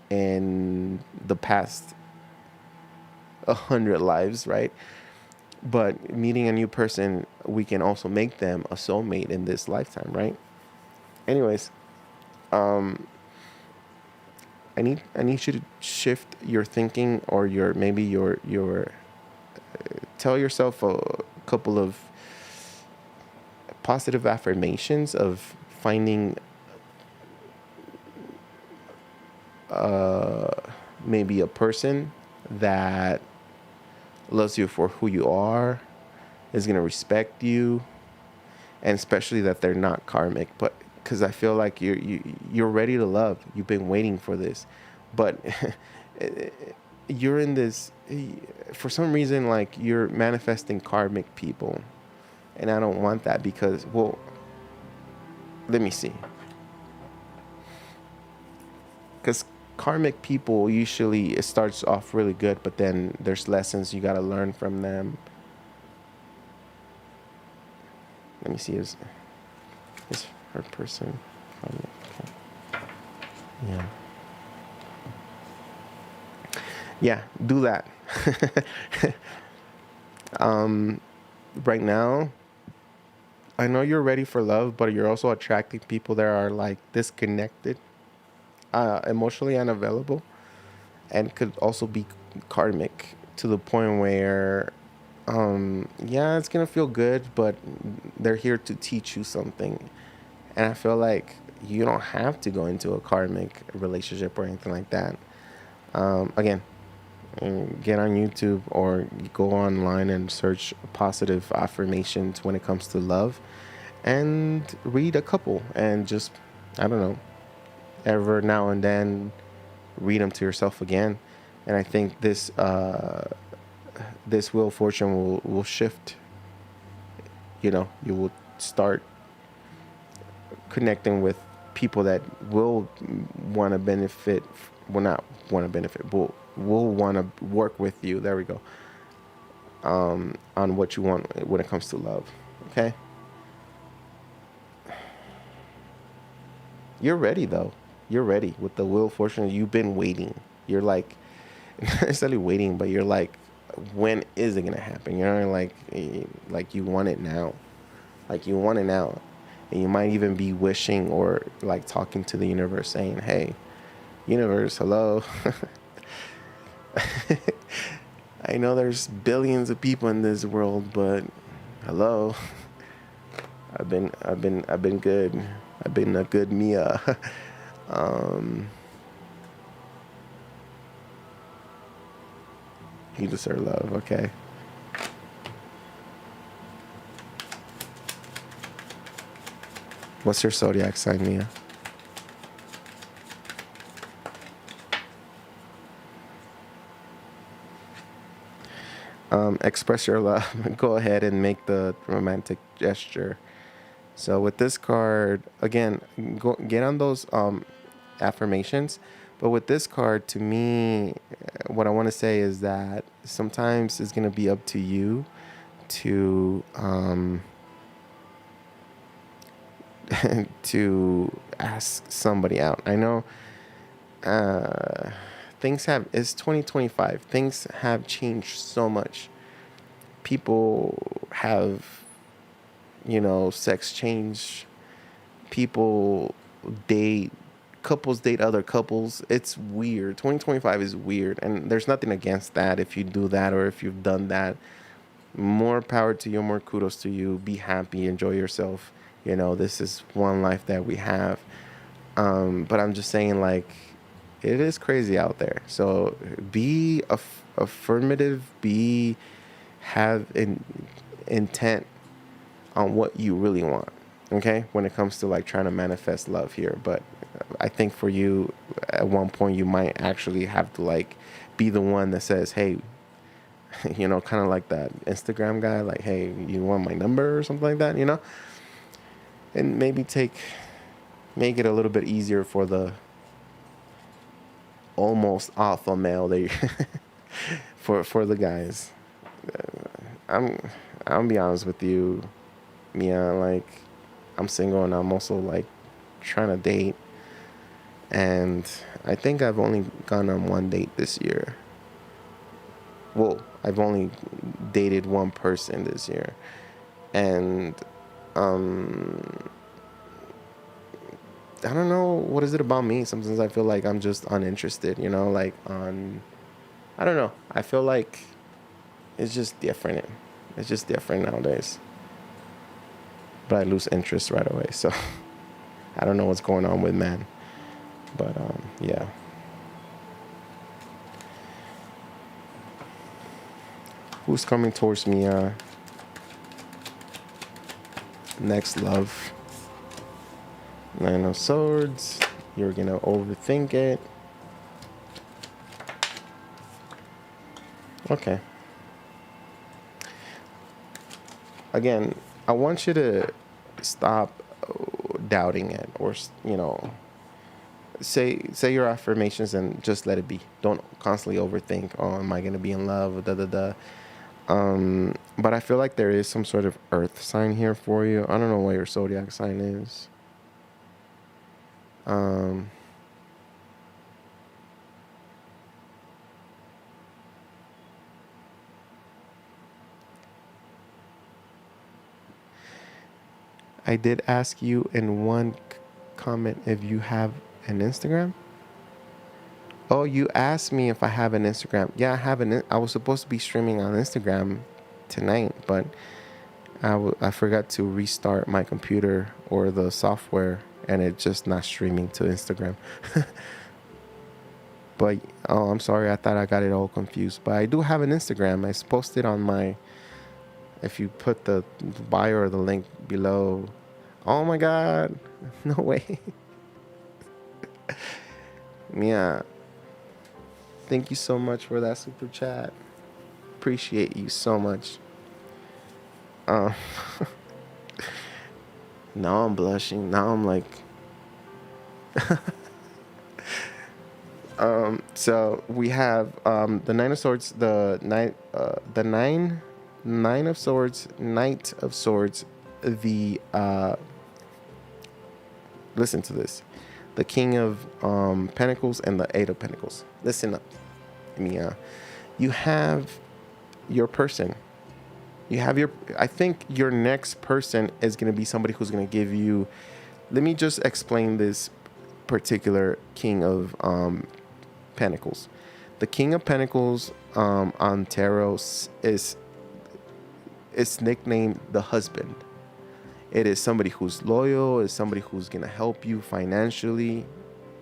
in the past 100 lives, right? But meeting a new person, we can also make them a soulmate in this lifetime, right? Anyways, I need you to shift your thinking or your tell yourself a couple of positive affirmations of finding uh, maybe a person that loves you for who you are, is going to respect you, and especially that they're not karmic. But because I feel like you're ready to love, you've been waiting for this, but you're in this for some reason, like you're manifesting karmic people, and I don't want that because, well, let me see, because karmic people usually it starts off really good, but then there's lessons you got to learn from them. Let me see, is her person karmic? Okay. Yeah. Yeah, do that. Right now, I know you're ready for love, but you're also attracting people that are like disconnected, emotionally unavailable, and could also be karmic to the point where, yeah, it's gonna feel good, but they're here to teach you something. And I feel like you don't have to go into a karmic relationship or anything like that. Again, get on YouTube or go online and search positive affirmations when it comes to love and read a couple and just, I don't know, ever now and then read them to yourself again. And I think this Wheel of Fortune will shift. You will start connecting with people that will want to benefit, will not want to benefit, will want to work with you. There we go. On what you want when it comes to love. Okay. You're ready though. You're ready with the Wheel of Fortune. You've been waiting. You're like, not necessarily waiting, but you're like when is it gonna happen? You know, like you want it now, like you want it now, and you might even be wishing or like talking to the universe, saying, "Hey, universe, hello." I know there's billions of people in this world, but hello, I've been good. I've been a good Mia. um, you deserve love. Okay. What's your zodiac sign, Mia? Express your love. Go ahead and make the romantic gesture. So with this card, again, go get on those affirmations. But with this card, to me, what I want to say is that sometimes it's gonna be up to you to to ask somebody out. I know uh, things have. It's 2025. Things have changed so much. People have, sex change. People date, couples date other couples. It's weird. 2025 is weird, and there's nothing against that if you do that or if you've done that. More power to you, more kudos to you. Be happy, enjoy yourself. This is one life that we have. But I'm just saying, like, it is crazy out there. So be affirmative. Have an intent on what you really want. Okay, when it comes to like trying to manifest love here, but I think for you, at one point, you might actually have to like be the one that says, "Hey," kind of like that Instagram guy, like, "Hey, you want my number?" or something like that. And maybe make it a little bit easier for the almost alpha male that you for the guys. I'm I'm be honest with you, Mia. Like, I'm single and I'm also like trying to date, and I think I've only gone on one date this year. Well, I've only dated one person this year, and um, I don't know what is it about me. Sometimes I feel like I'm just uninterested. Like on. I don't know. I feel like it's just different. It's just different nowadays. But I lose interest right away. So I don't know what's going on with men. But yeah. Who's coming towards me? Next, love. Nine of Swords. You're gonna overthink it. Okay. Again, I want you to stop doubting it, or say your affirmations and just let it be. Don't constantly overthink. Oh, am I gonna be in love? Da da da. But I feel like there is some sort of earth sign here for you. I don't know what your zodiac sign is. Um, I did ask you in one comment if you have an Instagram. Oh, you asked me if I have an Instagram. Yeah, I have I was supposed to be streaming on Instagram tonight, but I forgot to restart my computer or the software, and it's just not streaming to Instagram. But oh, I'm sorry. I thought I got it all confused. But I do have an Instagram. I posted on my. If you put the bio or the link below. Oh my God! No way. Yeah. Thank you so much for that super chat. Appreciate you so much. Um, now I'm blushing. Now I'm like. So we have the Nine of Swords, the Nine of Swords, Knight of Swords, the listen to this, the King of Pentacles and the Eight of Pentacles. Listen up, Mia. You have your person. You have your, I think your next person is going to be somebody who's going to give you, let me just explain this particular King of Pentacles. The King of Pentacles on tarot is nicknamed the husband. It is somebody who's loyal, is somebody who's gonna help you financially.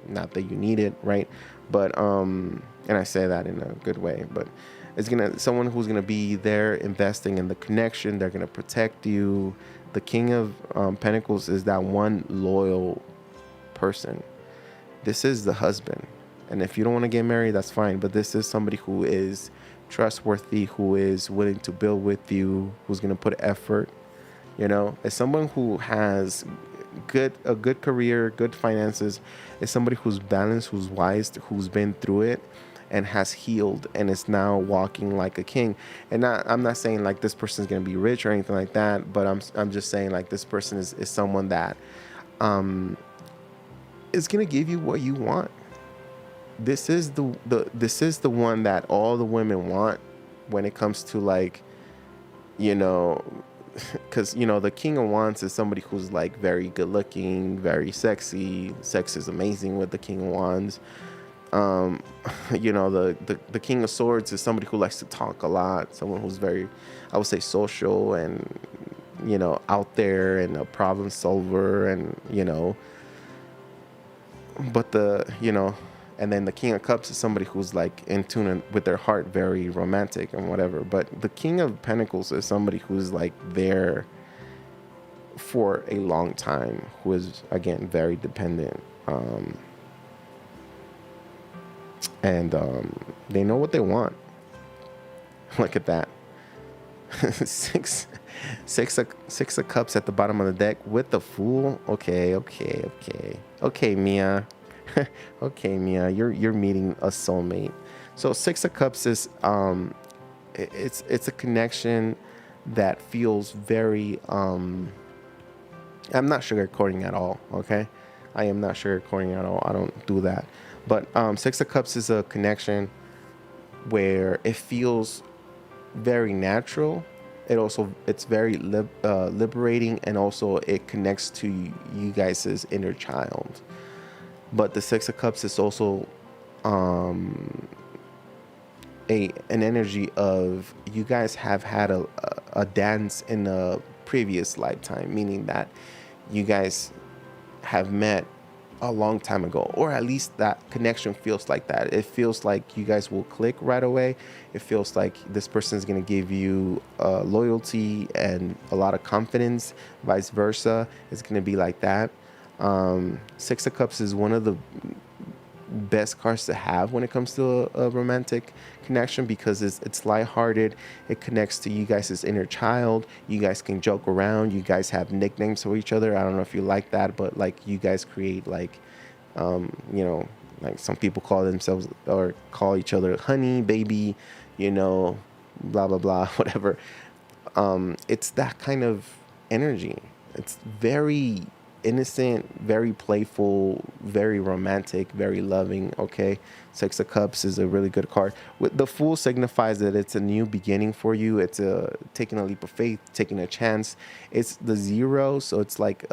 Not that you need it, right? But and I say that in a good way, but it's someone who's gonna be there investing in the connection. They're gonna protect you. The King of Pentacles is that one loyal person. This is the husband. And if you don't want to get married, that's fine. But this is somebody who is trustworthy, who is willing to build with you, who's going to put effort. You know, as someone who has a good career, good finances, is somebody who's balanced, who's wise, who's been through it and has healed and is now walking like a king. And I'm not saying like this person is going to be rich or anything like that, but I'm just saying like this person is someone that is going to give you what you want. This is the one that all the women want when it comes to like, you know, because, you know, the King of Wands is somebody who's like very good looking, very sexy. Sex is amazing with the King of Wands. You know, the King of Swords is somebody who likes to talk a lot, someone who's very, I would say, social and, you know, out there and a problem solver, and, you know, but and then the King of Cups is somebody who's like in tune with their heart, very romantic and whatever. But the King of Pentacles is somebody who's like there for a long time, who is, again, very dependent. And they know what they want. Look at that. Six of Cups at the bottom of the deck with the Fool. Okay, Mia. Okay, Mia, you're meeting a soulmate. So Six of Cups is it's a connection that feels very I'm not sugarcoating at all, okay? I am not sugarcoating at all. I don't do that. But Six of Cups is a connection where it feels very natural. It's very liberating, and also it connects to you guys' inner child. But the Six of Cups is also an energy of you guys have had a dance in a previous lifetime, meaning that you guys have met a long time ago, or at least that connection feels like that. It feels like you guys will click right away. It feels like this person is going to give you loyalty and a lot of confidence, vice versa. It's going to be like that. Six of Cups is one of the best cards to have when it comes to a romantic connection, because it's lighthearted. It connects to you guys' inner child. You guys can joke around. You guys have nicknames for each other. I don't know if you like that, but like you guys create like, you know, like some people call themselves or call each other honey, baby, you know, blah, blah, blah, whatever. It's that kind of energy. It's very innocent, very playful, very romantic, very loving. Okay, Six of Cups is a really good card. With the Fool signifies that it's a new beginning for you. It's taking a leap of faith, taking a chance. It's the Zero, so it's like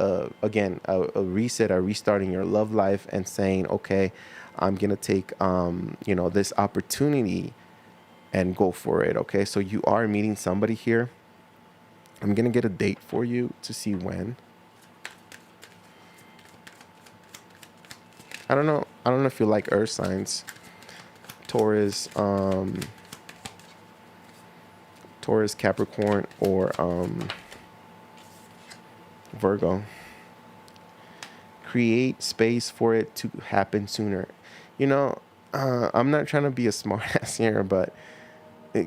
again a reset, a restarting your love life, and saying, okay, I'm gonna take you know, this opportunity and go for it. Okay, so you are meeting somebody here. I'm gonna get a date for you to see when. I don't know if you like earth signs. Taurus, Capricorn, or Virgo. Create space for it to happen sooner. You know, I'm not trying to be a smart ass here, but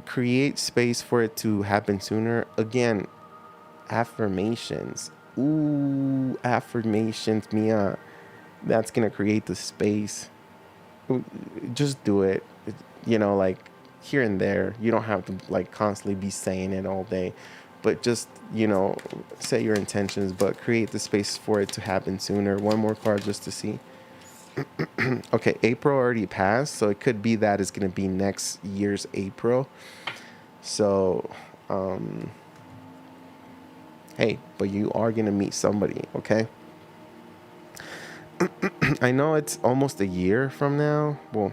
create space for it to happen sooner. Again, affirmations. Ooh, affirmations, Mia. That's gonna create the space. Just do it. You know, like here and there. You don't have to like constantly be saying it all day, but just, you know, set your intentions, but create the space for it to happen sooner. One more card just to see. Okay, April already passed, so it could be that it's gonna be next year's April. So, hey, but you are gonna meet somebody, okay? I know it's almost a year from now. Well,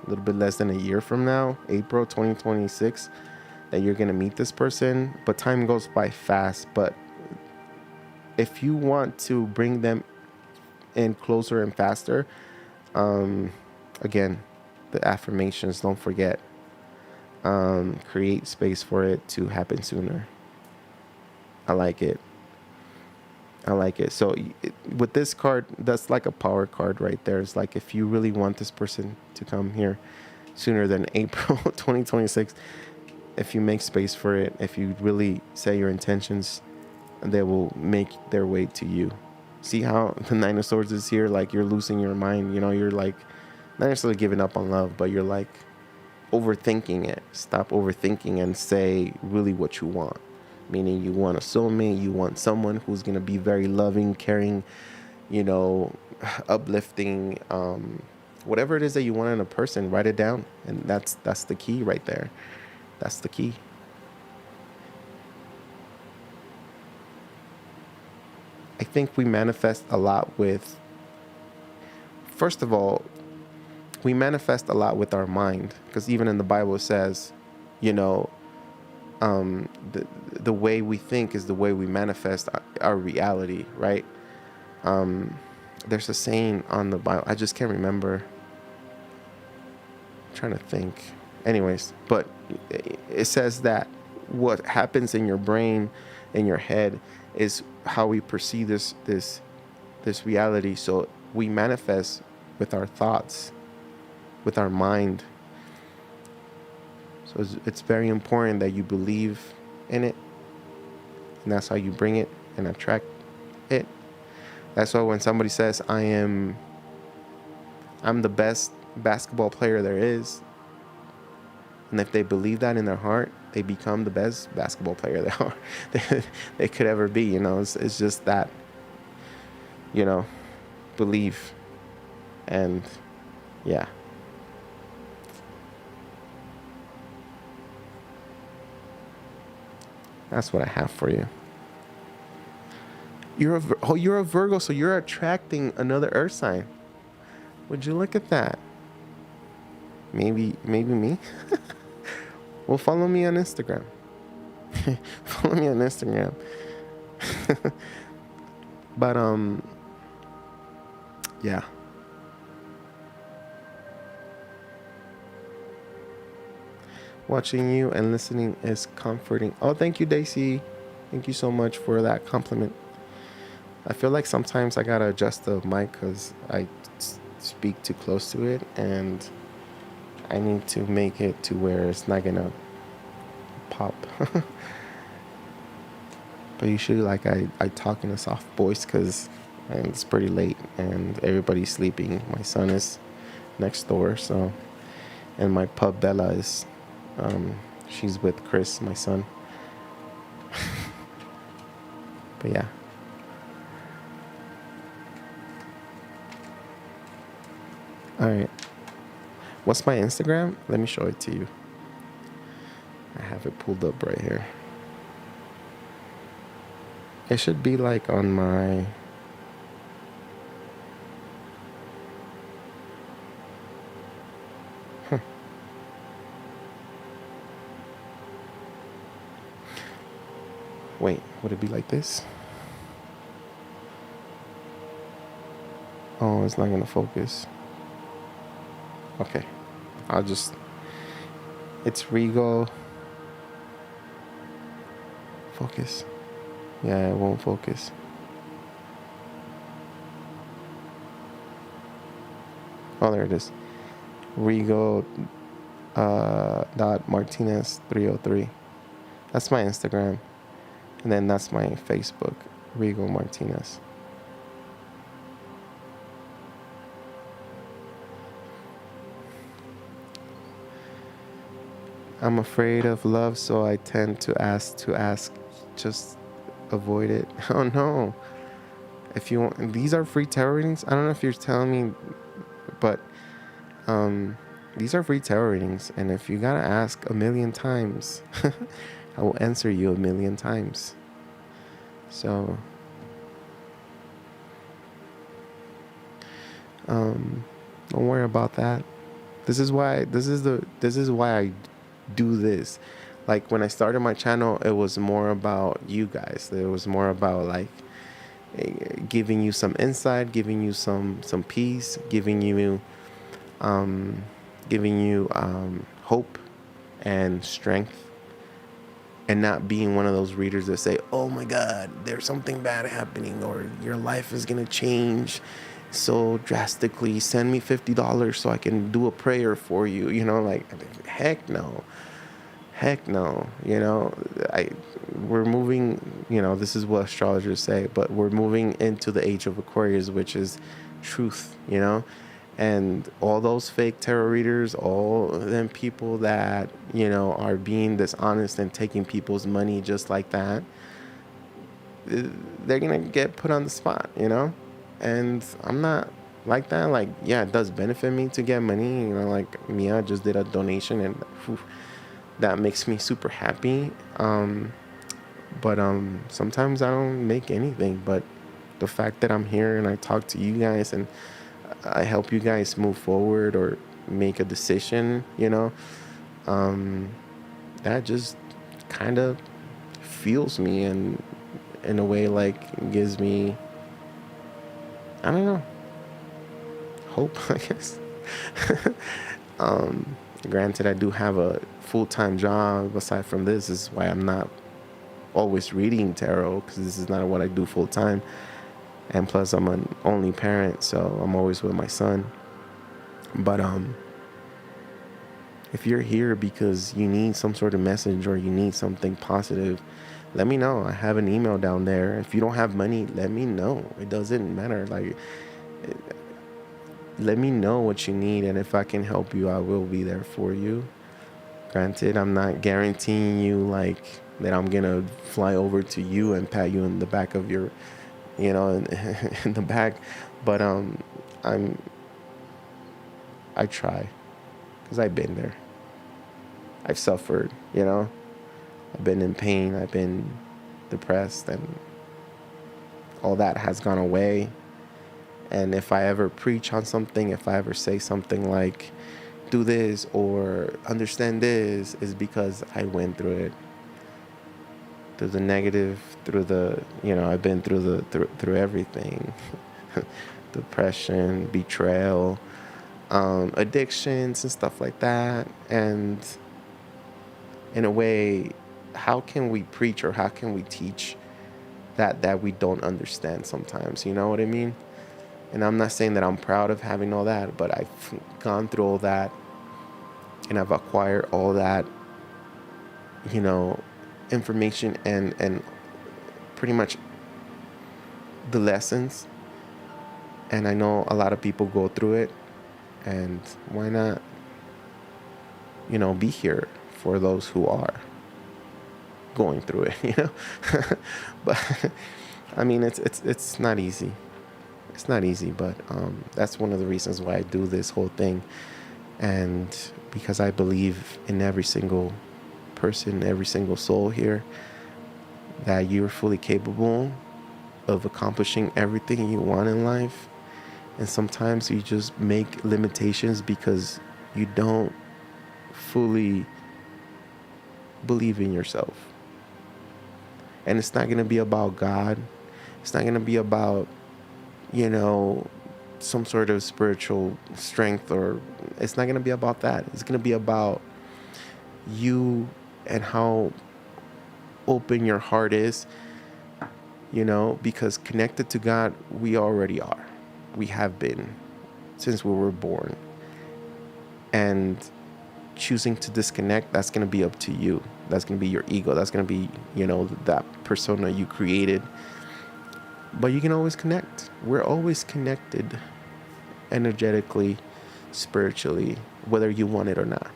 a little bit less than a year from now, April 2026, that you're gonna meet this person. But time goes by fast. But if you want to bring them in closer and faster, um, again, the affirmations, don't forget. Create space for it to happen sooner. I like it. I like it. So with this card, that's like a power card right there. It's like if you really want this person to come here sooner than April 2026, if you make space for it, if you really say your intentions, they will make their way to you. See how the Nine of Swords is here? Like you're losing your mind. You know, you're like not necessarily giving up on love, but you're like overthinking it. Stop overthinking and say really what you want. Meaning you want a soulmate, you want someone who's going to be very loving, caring, you know, uplifting, whatever it is that you want in a person, write it down. And that's the key right there. That's the key. I think we manifest a lot with, first of all, we manifest a lot with our mind, because even in the Bible it says, you know, the way we think is the way we manifest our reality, right? There's a saying on the Bible, I just can't remember. I'm trying to think. Anyways, but it says that what happens in your brain, in your head, is how we perceive this reality. So we manifest with our thoughts, with our mind. So it's very important that you believe in it, and that's how you bring it and attract it. That's why when somebody says I'm the best basketball player there is, and if they believe that in their heart, they become the best basketball player they are they could ever be. You know, it's just that, you know, belief. And yeah. That's what I have for you. You're a Virgo, so you're attracting another Earth sign. Would you look at that? Maybe me. Well, follow me on Instagram. Follow me on Instagram. But yeah. Watching you and listening is comforting. Oh, thank you, Daisy. Thank you so much for that compliment. I feel like sometimes I gotta adjust the mic because I speak too close to it, and I need to make it to where it's not gonna pop. But usually, like, I talk in a soft voice because it's pretty late and everybody's sleeping. My son is next door, so, and my pup Bella is, she's with Chris, my son. But yeah. All right. What's my Instagram? Let me show it to you. I have it pulled up right here. It should be like on my... Wait, would it be like this? Oh, it's not gonna focus. Okay, I'll just... It's Regal. Focus. Yeah, it won't focus. Oh, there it is. Regal dot Martinez 303. That's my Instagram. And then that's my Facebook, Regal Martinez. I'm afraid of love, so I tend to ask, just avoid it. Oh no. If you want, these are free tarot readings. I don't know if you're telling me, but these are free tarot readings, and if you gotta ask a million times, I will answer you a million times. So, don't worry about that. This is why I do this. Like when I started my channel, it was more about you guys. It was more about like giving you some insight, giving you some peace, um, giving you hope and strength, and not being one of those readers that say, "Oh my God, there's something bad happening, or your life is gonna change so drastically. Send me $50 so I can do a prayer for you." You know, like heck no. Heck no. You know, we're moving, you know, this is what astrologers say, but we're moving into the age of Aquarius, which is truth, you know? And all those fake tarot readers, all them people that, you know, are being dishonest and taking people's money just like that, they're going to get put on the spot, you know? And I'm not like that. Like, yeah, it does benefit me to get money. You know, like Mia just did a donation, and whew, that makes me super happy. But sometimes I don't make anything. But the fact that I'm here and I talk to you guys and I help you guys move forward or make a decision, you know, that just kind of fuels me, and in a way like gives me, I don't know, hope, I guess. Granted, I do have a full-time job aside from this. This is why I'm not always reading tarot, because this is not what I do full-time. And plus, I'm an only parent, so I'm always with my son. But if you're here because you need some sort of message or you need something positive, let me know. I have an email down there. If you don't have money, let me know. It doesn't matter. Like, let me know what you need, and if I can help you, I will be there for you. Granted, I'm not guaranteeing you like that I'm gonna fly over to you and pat you in the back of your, you know, in the back, but I try, because I've been there. I've suffered, you know. I've been in pain. I've been depressed, and all that has gone away. And if I ever preach on something, if I ever say something like, do this or understand this, is because I went through it. Through the negative, through the, you know, I've been through through everything. Depression, betrayal, addictions and stuff like that. And in a way, how can we preach or how can we teach that we don't understand sometimes? You know what I mean? And I'm not saying that I'm proud of having all that, but I've gone through all that, and I've acquired all that, you know, information and pretty much the lessons. And I know a lot of people go through it, and why not, you know, be here for those who are going through it, you know? But I mean, it's not easy. It's not easy, but that's one of the reasons why I do this whole thing. And because I believe in every single person, every single soul here, that you're fully capable of accomplishing everything you want in life. And sometimes you just make limitations because you don't fully believe in yourself. And it's not going to be about God. It's not going to be about, you know, some sort of spiritual strength, or it's not going to be about that. It's going to be about you and how open your heart is, you know, because connected to God, we already are. We have been since we were born. And choosing to disconnect, that's going to be up to you. That's going to be your ego. That's going to be, you know, that persona you created. But you can always connect. We're always connected energetically, spiritually, whether you want it or not.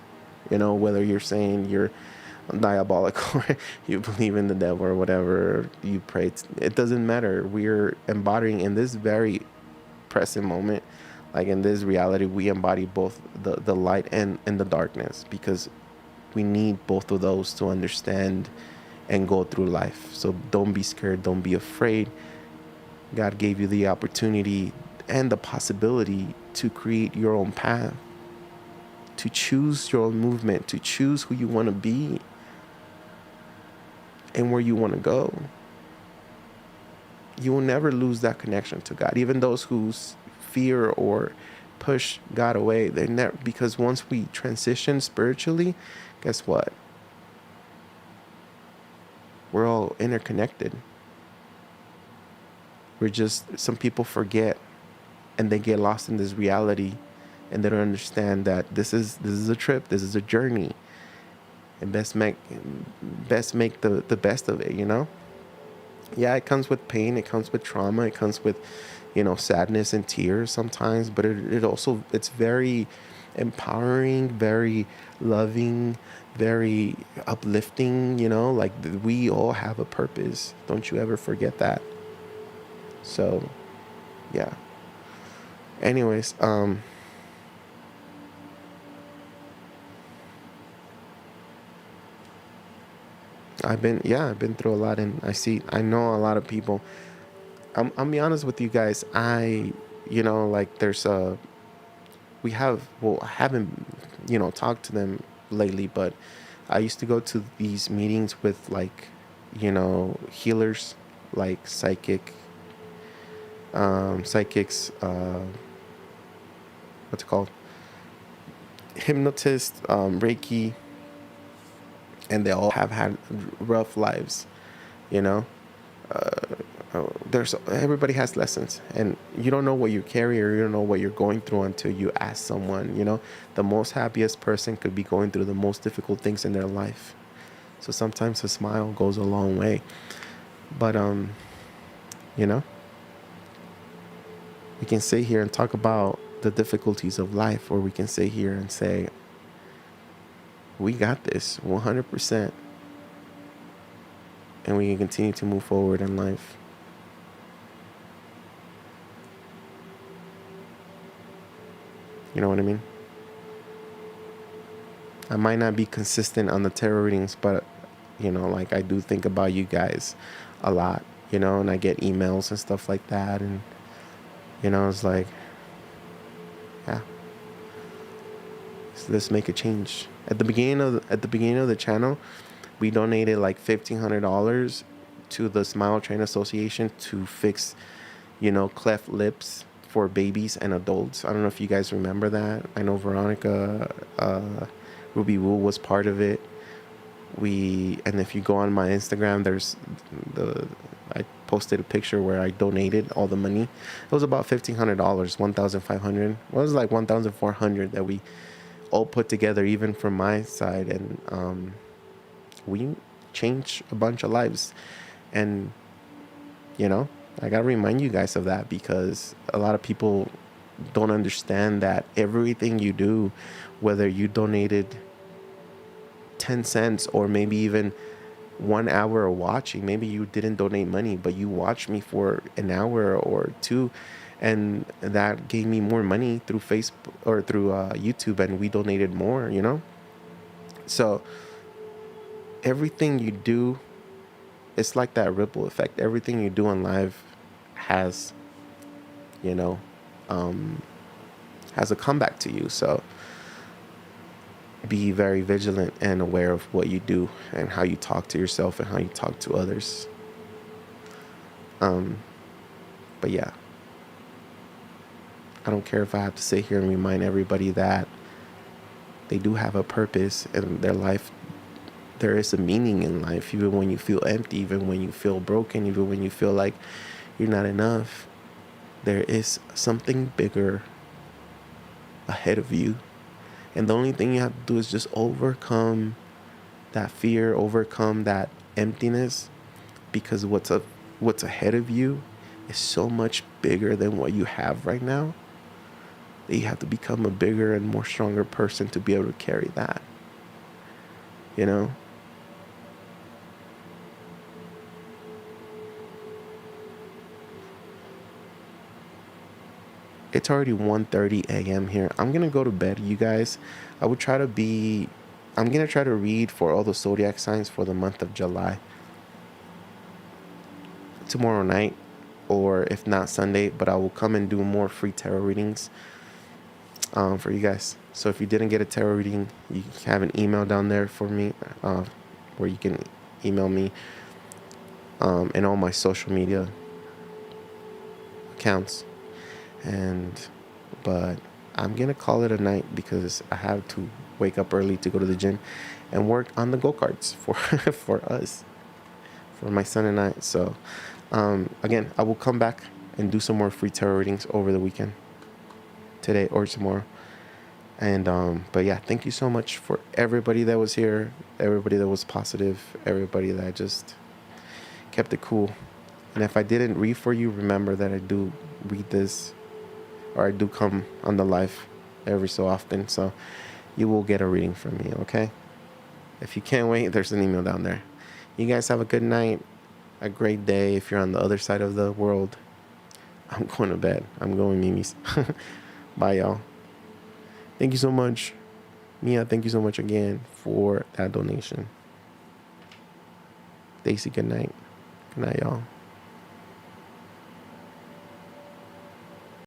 You know, whether you're saying you're diabolical or you believe in the devil or whatever, you pray. It doesn't matter. We're embodying in this very present moment Like in this reality, we embody both the light and the darkness, because we need both of those to understand and go through life. So don't be scared, don't be afraid. God gave you the opportunity and the possibility to create your own path, to choose your own movement, to choose who you want to be and where you want to go. You will never lose that connection to God. Even those who fear or push God away, they never, because once we transition spiritually, guess what? We're all interconnected. We're just, some people forget and they get lost in this reality, and they don't understand that this is a trip, this is a journey, and best make the best of it, you know? Yeah, it comes with pain, it comes with trauma, it comes with, sadness and tears sometimes, but it also, it's very empowering, very loving, very uplifting, like we all have a purpose. Don't you ever forget that. So, yeah. Anyways, I've been through a lot, and I know a lot of people. I'm be honest with you guys. Like there's I haven't, talked to them lately, but I used to go to these meetings with like, healers, like psychics, what's it called? Hypnotists, Reiki, and they all have had rough lives, you know. There's Everybody has lessons, and you don't know what you carry, or you don't know what you're going through until you ask someone. The most happiest person could be going through the most difficult things in their life. So sometimes a smile goes a long way. But you know, we can sit here and talk about the difficulties of life, or we can sit here and say, we got this 100%, and we can continue to move forward in life. You know what I mean? I might not be consistent on the tarot readings, but like I do think about you guys a lot, and I get emails and stuff like that, and it's like, yeah, so let's make a change. At the beginning of the channel, we donated like $1,500 to the Smile Train Association to fix, cleft lips for babies and adults. I don't know if you guys remember that. I know Veronica, Ruby Woo was part of it. And if you go on my Instagram, I posted a picture where I donated all the money. It was about $1,500, 1,500. Well, it was like 1,400 that we all put together, even from my side, and we changed a bunch of lives. And I gotta remind you guys of that, because a lot of people don't understand that everything you do, whether you donated 10 cents or maybe even 1 hour of watching, maybe you didn't donate money, but you watched me for an hour or two, and that gave me more money through Facebook or through YouTube, and we donated more, So everything you do, it's like that ripple effect. Everything you do in life has, you know, um, has a comeback to you. So be very vigilant and aware of what you do and how you talk to yourself and how you talk to others. Um, but yeah, I don't care if I have to sit here and remind everybody that they do have a purpose in their life. There is a meaning in life, even when you feel empty, even when you feel broken, even when you feel like you're not enough. There is something bigger ahead of you. And the only thing you have to do is just overcome that fear, overcome that emptiness, because what's ahead of you is so much bigger than what you have right now, that you have to become a bigger and more stronger person to be able to carry that. You know? It's already 1:30 a.m. here. I'm gonna go to bed, you guys. I would try to be. I'm gonna try to read for all the zodiac signs for the month of July tomorrow night, or if not Sunday. But I will come and do more free tarot readings for you guys. So if you didn't get a tarot reading, you have an email down there for me, where you can email me, and all my social media accounts. And but I'm gonna call it a night because I have to wake up early to go to the gym and work on the go-karts for for us, for my son and I. So again, I will come back and do some more free tarot readings over the weekend, today or tomorrow. And but yeah, thank you so much for everybody that was here, everybody that was positive, everybody that just kept it cool. And if I didn't read for you, remember that I do read this, or I do come on the live every so often. So you will get a reading from me, okay? If you can't wait, there's an email down there. You guys have a good night, a great day. If you're on the other side of the world, I'm going to bed. I'm going Mimi's. Bye, y'all. Thank you so much. Mia, thank you so much again for that donation. Daisy, good night. Good night, y'all.